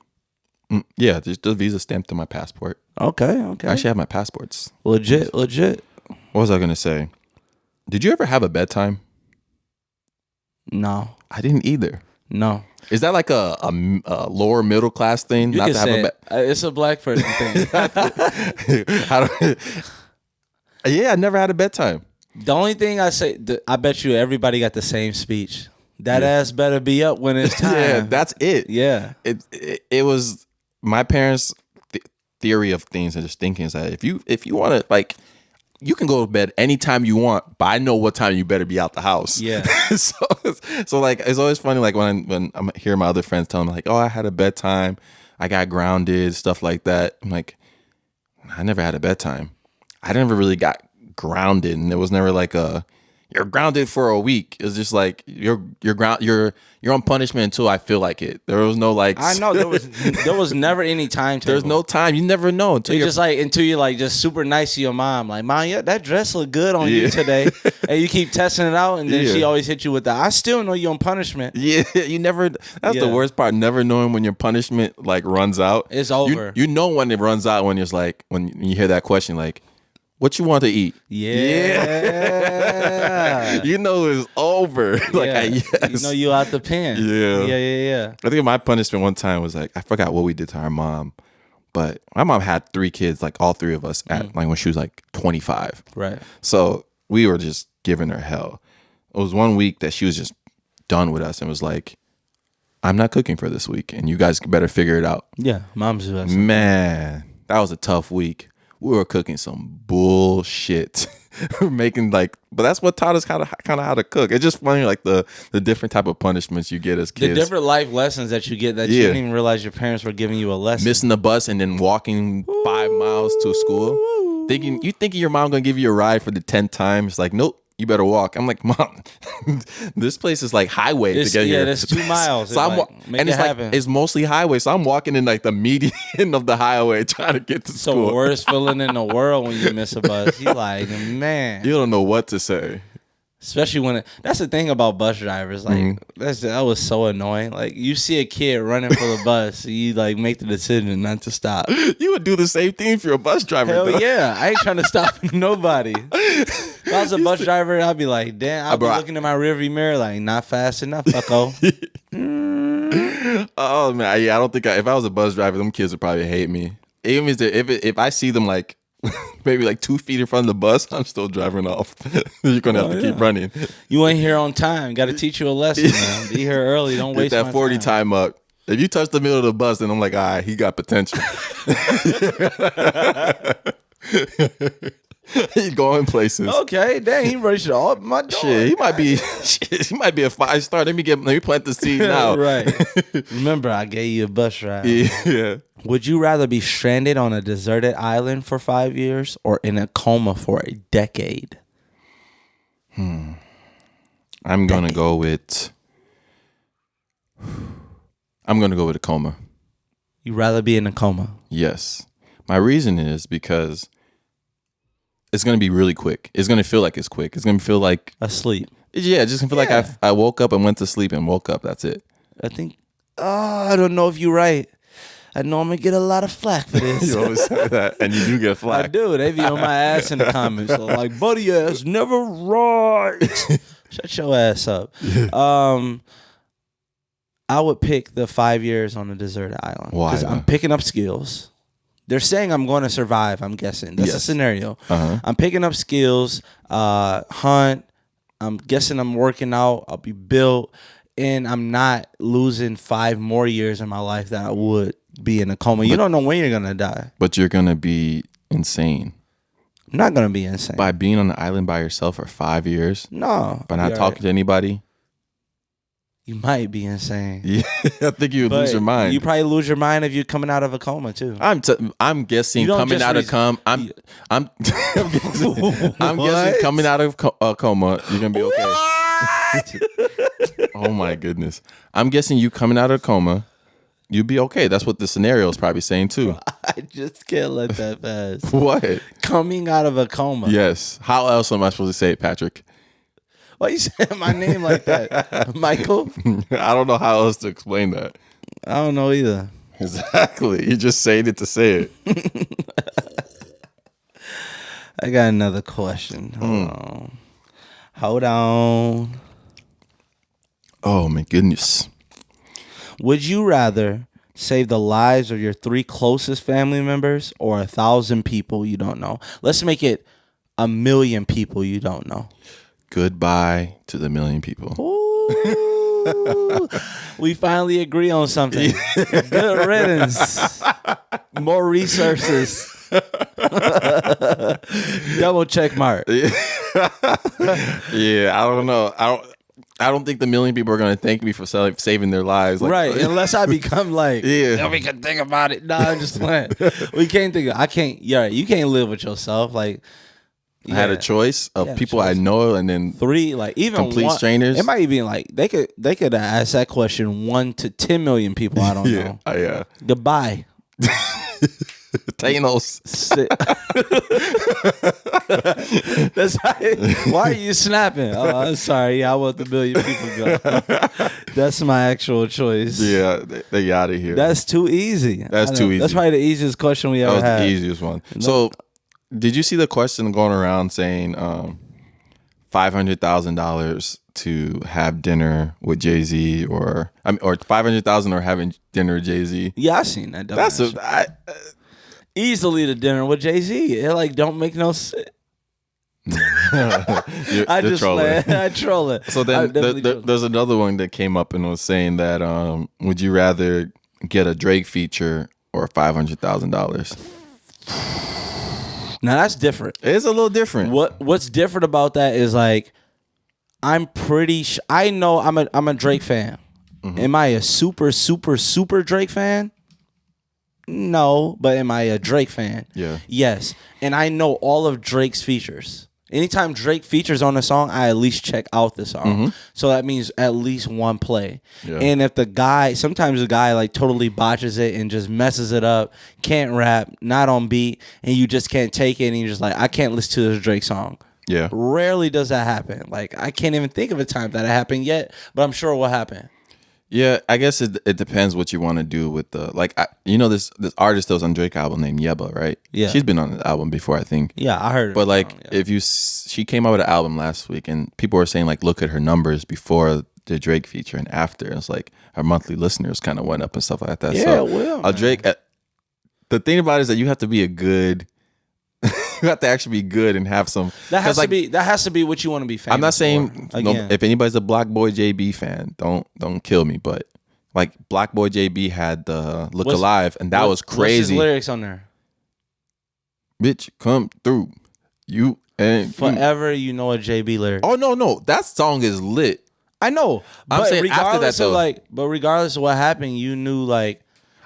Yeah, just the Visa stamped on my passport. Okay. I actually have my passports. Legit. What was I gonna say? Did you ever have a bedtime? No, I didn't either. No. Is that like a lower middle class thing? You not to have it's a black person thing. Yeah, I never had a bedtime. The only thing I say, I bet you everybody got the same speech. That ass better be up when it's time. Yeah, that's it. Yeah, it was my parents' theory of things and just thinking is that if you want to like. You can go to bed anytime you want, but I know what time you better be out the house. Yeah. so like it's always funny like when I'm hearing my other friends tell me like, oh, I had a bedtime, I got grounded, stuff like that. I'm like, I never had a bedtime. I never really got grounded, and it was never like you're grounded for a week. It's just like you're on punishment until I feel like it. There was no like. I know there was never any time table. There's no time. You never know until you're just super nice to your mom. Like, Mom, yeah, that dress look good on you today, and you keep testing it out, and then she always hit you with that. I still know you're on punishment. Yeah, you never. That's the worst part. Never knowing when your punishment like runs out. It's over. You know when it runs out when it's like when you hear that question like. What you want to eat? Yeah. You know it's over. You know you out the pen. Yeah. I think my punishment one time was like, I forgot what we did to our mom. But my mom had 3 kids, like all 3 of us at like when she was like 25. Right. So we were just giving her hell. It was one week that she was just done with us and was like, I'm not cooking for this week and you guys better figure it out. Yeah. Mom's the best. Man, that was a tough week. we were cooking some bullshit. We're making but that's what taught us kind of how to cook. It's just funny, like the different type of punishments you get as kids. The different life lessons that you get that you didn't even realize your parents were giving you a lesson. Missing the bus and then walking 5 miles to school. Thinking your mom gonna give you a ride for the 10th time. It's like, nope. You better walk. I'm like, Mom, this place is like highway to get here. Yeah, that's 2 miles. So it's mostly highway. So I'm walking in like the median of the highway trying to get to school. It's the worst feeling in the world when you miss a bus. You like, man. You don't know what to say. Especially when that's the thing about bus drivers. Like that was so annoying. Like you see a kid running for the bus, so you like make the decision not to stop. You would do the same thing if you're a bus driver. Hell yeah, I ain't trying to stop nobody. If I was a bus driver, I'd be like, damn. I'd be looking in my rearview mirror like, not fast enough, fucko. Oh man, yeah. I don't think if I was a bus driver, them kids would probably hate me. Even if I see them like. Maybe like 2 feet in front of the bus, I'm still driving off. You're gonna have to keep running. You ain't here on time. Got to teach you a lesson, man. Be here early. Don't waste that 40 time up. If you touch the middle of the bus, then I'm like, all right, he got potential. He's going places. Okay, dang, he ready to open my door. Shit, he might be a 5-star. Let me plant the seed now. Right. Remember, I gave you a bus ride. Yeah. Would you rather be stranded on a deserted island for 5 years or in a coma for a decade? I'm gonna go with a coma. You'd rather be in a coma? Yes. My reason is because it's going to be really quick. It's going to feel like it's quick. It's going to feel like asleep. Yeah, it's just going to feel like I woke up and went to sleep and woke up. That's it. I don't know if you're right. I know I'm going to get a lot of flack for this. You always say that, and you do get flack. I do. They be on my ass in the comments. So like, buddy ass, never right. Shut your ass up. I would pick the 5 years on a deserted island. Why? Because I'm picking up skills. They're saying I'm going to survive, I'm guessing. That's a scenario. Uh-huh. I'm picking up skills, hunt. I'm guessing I'm working out. I'll be built. And I'm not losing 5 more years in my life that I would be in a coma. You don't know when you're going to die. But you're going to be insane. I'm not going to be insane. By being on the island by yourself for 5 years? No. By not talking to anybody? You might be insane. Yeah, I think you would lose your mind. You probably lose your mind if you're coming out of a coma too. I'm guessing coming out of coma. I'm guessing coming out of a coma. You're gonna be okay. Oh my goodness! I'm guessing you coming out of a coma. You'd be okay. That's what the scenario is probably saying too. I just can't let that pass. What? Coming out of a coma. Yes. How else am I supposed to say it, Patrick? Why you saying my name like that? Michael? I don't know how else to explain that. I don't know either. Exactly. You're just saying it to say it. I got another question. Hold on. Oh, my goodness. Would you rather save the lives of your 3 closest family members or 1,000 people you don't know? Let's make it 1,000,000 people you don't know. Goodbye to the 1,000,000 people. Ooh, we finally agree on something. Good riddance. More resources. Double check mark. Yeah, I don't know. I don't think the 1,000,000 people are going to thank me for saving their lives. Like, right, unless I become like, yeah, we can think about it. No, I'm just playing. We can't think. I can't. Yeah, you can't live with yourself. Like, I had a choice of people I know, and then 3, like even complete strangers. It might even like they could ask that question 1 to 10 million people. I don't know. Yeah. Goodbye. Thanos. That's why are you snapping? Oh, I'm sorry. I want the 1,000,000 people go. That's my actual choice. Yeah, they out of here. That's too easy. That's too easy. That's probably the easiest question we ever had. That was the easiest one. So, did you see the question going around saying $500,000 to have dinner with Jay-Z, or $500,000 or having dinner with Jay-Z? Yeah, I seen that. That's easily the dinner with Jay-Z. It like don't make no sense. I just I troll it. So then there's another one that came up and was saying that would you rather get a Drake feature or $500,000? Now that's different. It is a little different. What's different about that is like, I'm pretty. I know I'm a Drake fan. Mm-hmm. Am I a super Drake fan? No, but am I a Drake fan? Yeah. Yes, and I know all of Drake's features. Anytime Drake features on a song, I at least check out the song. Mm-hmm. So that means at least one play. Yeah. And if sometimes the guy like totally botches it and just messes it up, can't rap, not on beat, and you just can't take it, and you're just like, I can't listen to this Drake song. Yeah. Rarely does that happen. Like, I can't even think of a time that it happened yet, but I'm sure it will happen. Yeah, I guess it depends what you want to do with the this artist that was on Drake album named Yeba, right? Yeah, she's been on the album before, I think. Yeah, I heard. But like, she came out with an album last week, and people were saying like, look at her numbers before the Drake feature and after. And it's like her monthly listeners kind of went up and stuff like that. Yeah, so, well, Drake. The thing about it is that you have to be a good. You have to actually be good and have some. That has to be what you want to be famous. I'm not saying if anybody's a Black Boy JB fan, don't kill me. But like Black Boy JB had the Look Alive, and that was crazy. What's his lyrics on there? Bitch, come through. You and forever. You know a JB lyric. Oh no, that song is lit. I know. I'm saying after that though. But regardless of what happened, you knew like.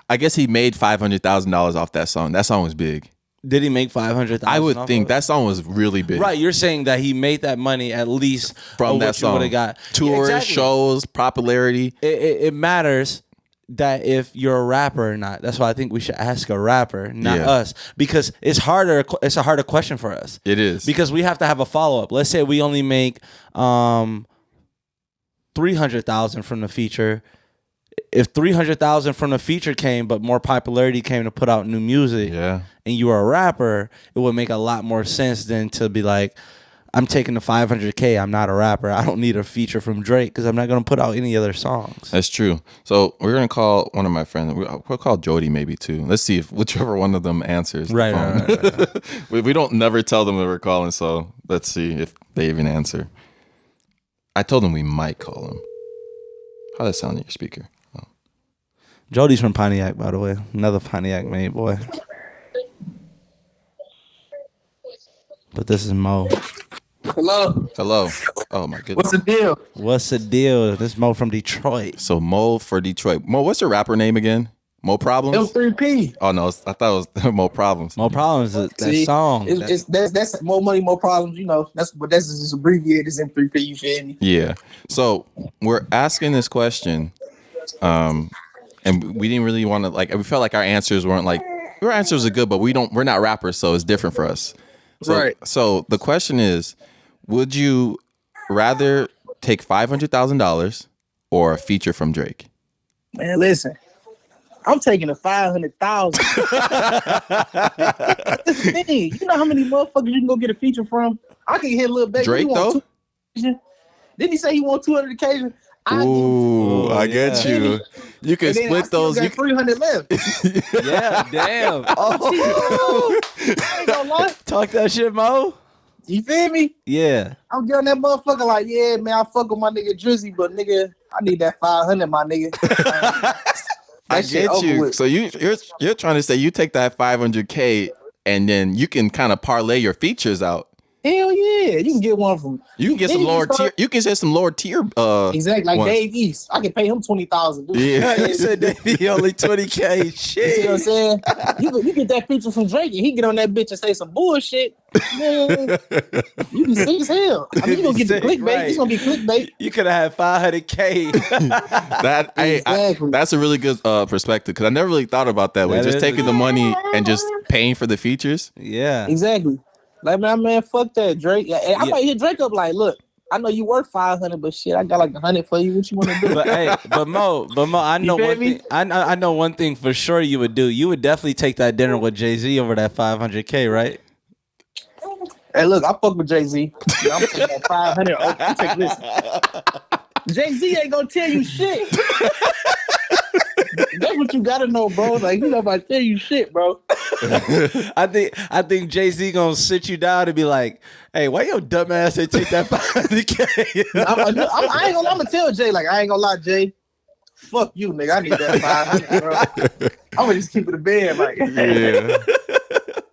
I guess he made $500,000 off that song. That song was big. Did he make $500,000? I would think that song was really big. Right, you're saying that he made that money at least from that song. Would have got tours, exactly. Shows, popularity. It matters that if you're a rapper or not. That's why I think we should ask a rapper, not us, because it's harder. It's a harder question for us. It is because we have to have a follow up. Let's say we only make $300,000 from the feature. If $300,000 from the feature came, but more popularity came to put out new music, and you were a rapper, it would make a lot more sense than to be like, I'm taking the $500K. I'm not a rapper. I don't need a feature from Drake because I'm not going to put out any other songs. That's true. So we're going to call one of my friends. We'll call Jody maybe too. Let's see if whichever one of them answers. Right. We don't never tell them that we're calling, so let's see if they even answer. I told them we might call them. How does that sound in your speaker? Jody's from Pontiac, by the way. Another Pontiac Maid boy. But this is Mo. Hello. Oh my goodness. What's the deal? This is Mo from Detroit. So Mo for Detroit. Mo, what's your rapper name again? Mo Problems? M3P. Oh no, I thought it was Mo Problems. Mo Problems is that song. That's More Money, More Problems, you know. That's just abbreviated as M3P, you feel me? Yeah. So we're asking this question. And we didn't really want to we felt like our answers weren't our answers are good, but we're not rappers, so it's different for us. So, right. So the question is, would you rather take $500,000 or a feature from Drake? Man, listen, I'm taking the $500,000. That's the thing. You know how many motherfuckers you can go get a feature from? I can hit a little baby. Drake though? Didn't he say he want 200 occasions? I get you. You can split those. You got 300 left. Yeah, damn. Oh, I ain't gonna lie. Talk that shit, Mo. You feel me? Yeah. I'm getting that motherfucker like, yeah, man, I fuck with my nigga Drizzy, but nigga, I need that 500, my nigga. I get you. With. So you're trying to say you take that 500K and then you can kind of parlay your features out. Hell yeah, you can get one from. You can get some lower tier. You can get some lower tier. Exactly, like ones. Dave East. I can pay him $20,000. Yeah, you said Dave only $20K. Shit, you see what I'm saying? You get that feature from Drake, and he get on that bitch and say some bullshit. Man, you can see as hell. I mean, you gonna get the clickbait. Right. It's gonna be clickbait. You could have had $500K. That's a really good perspective because I never really thought about that way. Just taking the money and just paying for the features. Yeah, exactly. Like, man, fuck that, Drake. I might hit Drake up like, look, I know you worth 500, but shit, I got like 100 for you. What you want to do? but Mo, I know one thing. I know one thing for sure you would do. You would definitely take that dinner with Jay-Z over that 500K, right? Hey, look, I fuck with Jay-Z. I'm taking that 500. Oh, take this. Jay-Z ain't gonna tell you shit. That's what you gotta know, bro. Like, he not about to tell you shit, bro. I think Jay-Z gonna sit you down and be like, "Hey, why your dumb ass ain't take that 500K?" I ain't gonna. I'm gonna tell Jay, like, I ain't gonna lie, Jay. Fuck you, nigga. I need that 500, bro. I'm gonna just keep it a bed, like. Yeah.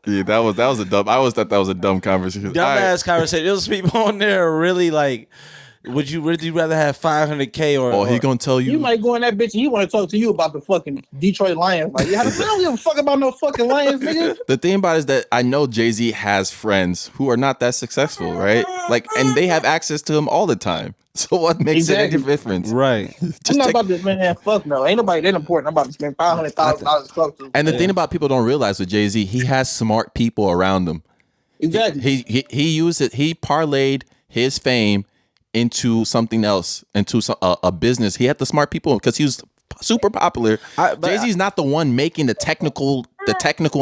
Yeah, that was a dumb. I always thought that was a dumb conversation. Dumbass conversation. Those people on there are really like, would you rather have 500K or? Oh, he gonna tell you. You might go in that bitch and he want to talk to you about the fucking Detroit Lions. Like, I don't give a fuck about no fucking Lions, nigga. The thing about it is that I know Jay-Z has friends who are not that successful, right? Like, and they have access to him all the time. So what makes it any difference? Right. I'm not about to, man, fuck no. Ain't nobody that important. I'm about to spend $500,000 to talk to. And the thing about people don't realize with Jay-Z, he has smart people around him. Exactly. He used it. He parlayed his fame into something else, into a business. He had the smart people because he was super popular. Jay-Z's not the one making the technical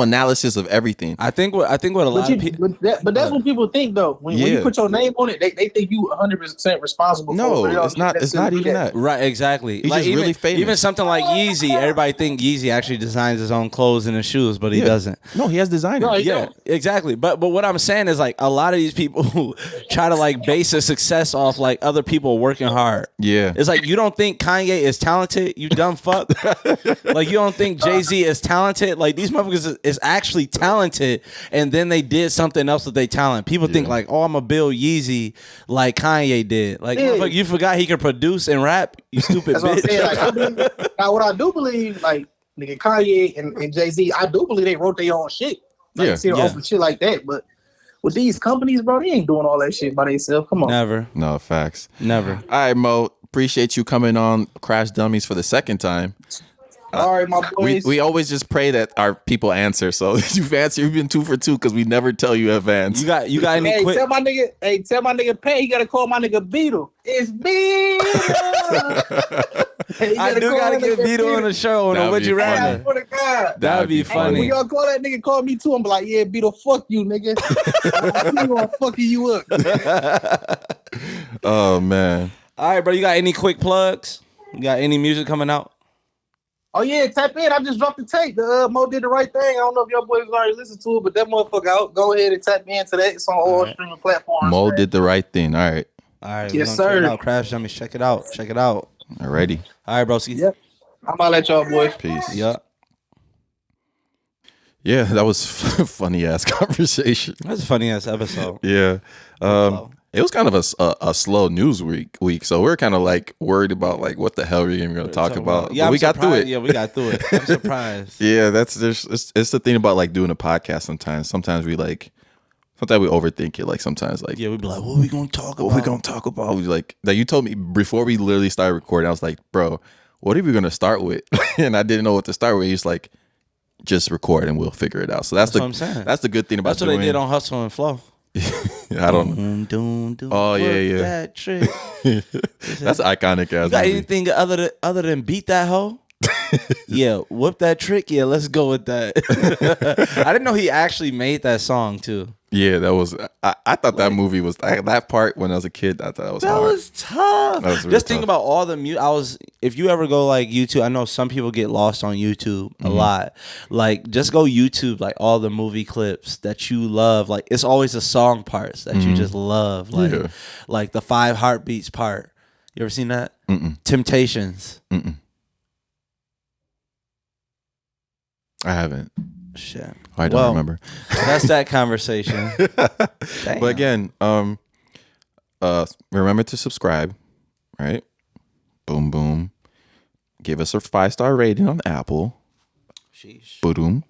analysis of everything. I think what a lot of people, but that's what people think though. When you put your name on it, they think you 100% responsible. No, it's not. It's not even that. Right? Exactly. He's just really famous. Even something like Yeezy, everybody think Yeezy actually designs his own clothes and his shoes, but he doesn't. No, he has designers. No, yeah, exactly. But what I'm saying is like a lot of these people who try to like base their success off like other people working hard. Yeah, it's like you don't think Kanye is talented, you dumb fuck. Like you don't think Jay-Z is talented. Like these motherfuckers is actually talented, and then they did something else with their talent. People think like, oh, I'm gonna build Yeezy like Kanye did. Like you forgot he can produce and rap. You stupid That's bitch. What I'm saying. Like, now what I do believe, like nigga Kanye and Jay-Z, I do believe they wrote their own shit. Like, shit like that. But with these companies, bro, they ain't doing all that shit by themselves. Come on. Never. No, facts. Never. All right, Mo. Appreciate you coming on Crash Dummies for the second time. All right, my boys. We always just pray that our people answer. So you've answered. You've been 2 for 2 because we never tell you advance. You got any quick? Tell my nigga Pay. You gotta call my nigga Beetle. It's Beetle. I do gotta get Beetle on the show. On Would You Rather? That would be funny. When y'all call that nigga, call me too. I'm like, yeah, Beetle, fuck you, nigga. I'm fucking you up. Oh man. All right, bro. You got any quick plugs? You got any music coming out? Oh yeah, tap in. I just dropped the tape. Mo Did the Right Thing. I don't know if y'all boys already listened to it, but that motherfucker out. Go ahead and tap into that. It's on all streaming platforms. Mo Did the Right Thing. All right. Yes, sir. Check it out. Crash Dummies. Check it out. Alrighty. All right, broski. Yep. I'm gonna let y'all boys. Peace. Yep. Yeah, that was funny ass conversation. That's a funny ass episode. Yeah. It was kind of a slow news week, so we're kind of like worried about like what the hell are we even going to talk about. Yeah, but we got through it. Yeah, we got through it. I'm surprised. Yeah, it's the thing about like doing a podcast. Sometimes we overthink it. Like sometimes like we'd be like, what are we going to talk about? What we going to talk about? Like you told me before we literally started recording. I was like, bro, what are we going to start with? And I didn't know what to start with. He's like, just record and we'll figure it out. So that's what I'm saying. That's the good thing about that's what they did on Hustle and Flow. I don't know. Oh yeah. That trick. That's iconic ass. You got anything other than beat that hoe? Yeah, whip that trick. Yeah, let's go with that. I didn't know he actually made that song too. Yeah, that was. I thought that movie was that part when I was a kid. I thought that was hard. Was tough. That was really Just tough. think about all the if you ever go like YouTube, I know some people get lost on YouTube a lot. Like just go YouTube like all the movie clips that you love. Like it's always the song parts that you just love. Like the 5 heartbeats part. You ever seen that? Temptations. I haven't. Shit. I don't remember. That's that conversation. But again, remember to subscribe, right? Boom, boom. Give us a 5-star rating on Apple. Sheesh. Boom.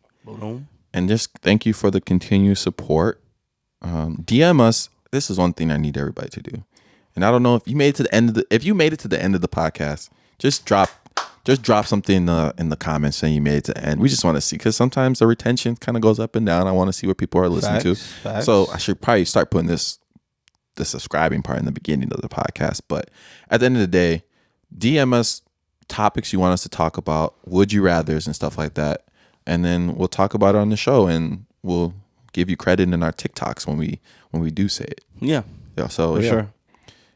And just thank you for the continued support. DM us. This is one thing I need everybody to do. And I don't know if you made it to the end of the podcast, just drop something in the comments saying you made it to the end. We just want to see, because sometimes the retention kind of goes up and down. I want to see what people are listening to. So I should probably start putting the subscribing part in the beginning of the podcast. But at the end of the day, DM us topics you want us to talk about, would you rathers and stuff like that, and then we'll talk about it on the show, and we'll give you credit in our TikToks when we do say it. Yeah. So for sure.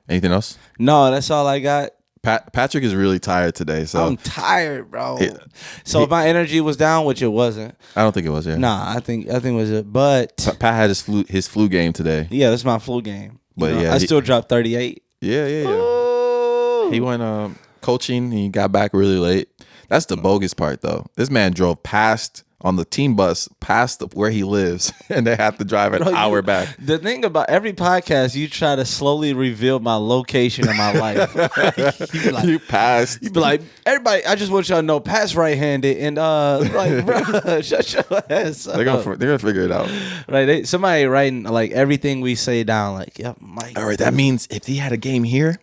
Anything else? No, that's all I got. Patrick is really tired today, so I'm tired, bro. If my energy was down, which it wasn't, I don't think it was. Yeah, nah, I think it was it. But Pat had his flu game today. Yeah, that's my flu game. But I still dropped 38. Yeah. He went coaching. He got back really late. That's the bogus part, though. This man drove past on the team bus past where he lives, and they have to drive an hour back. The thing about every podcast, you try to slowly reveal my location in my life. You passed. You be like, everybody, I just want y'all to know, pass right-handed, and like, bro, shut your ass up. They're gonna figure it out. Right? Somebody writing like everything we say down. Like, yep, Mike. All right, that means if he had a game here.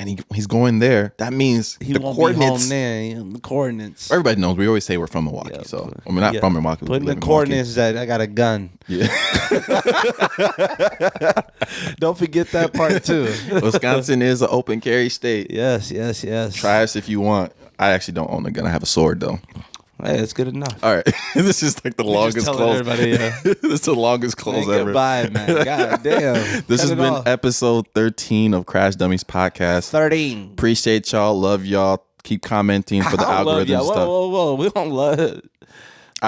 And he's going there. That means he the won't coordinates. Be home there. The coordinates. Everybody knows. We always say we're from Milwaukee. So I mean, not from Milwaukee. Put in the coordinates that I got a gun. Yeah. Don't forget that part too. Wisconsin is an open carry state. Yes. Try us if you want. I actually don't own a gun. I have a sword though. Hey, it's good enough. All right. This is like the longest close. This is the longest close ever. Goodbye, man. God damn. This has been episode 13 of Crash Dummies Podcast. 13. Appreciate y'all. Love y'all. Keep commenting for the algorithm stuff. Whoa. We don't love.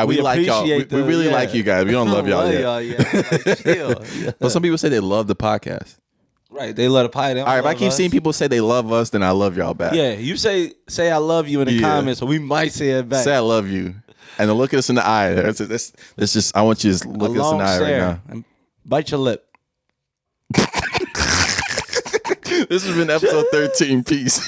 We like y'all. We really like you guys. We don't love y'all yet. Like, chill. But some people say they love the podcast. Right, they love the pie. All right, if I keep seeing people say they love us, then I love y'all back. Yeah, you say I love you in the comments, so we might say it back. Say I love you, and then look at us in the eye. That's just. I want you to look us in the eye right now. And bite your lip. This has been episode 13. Peace.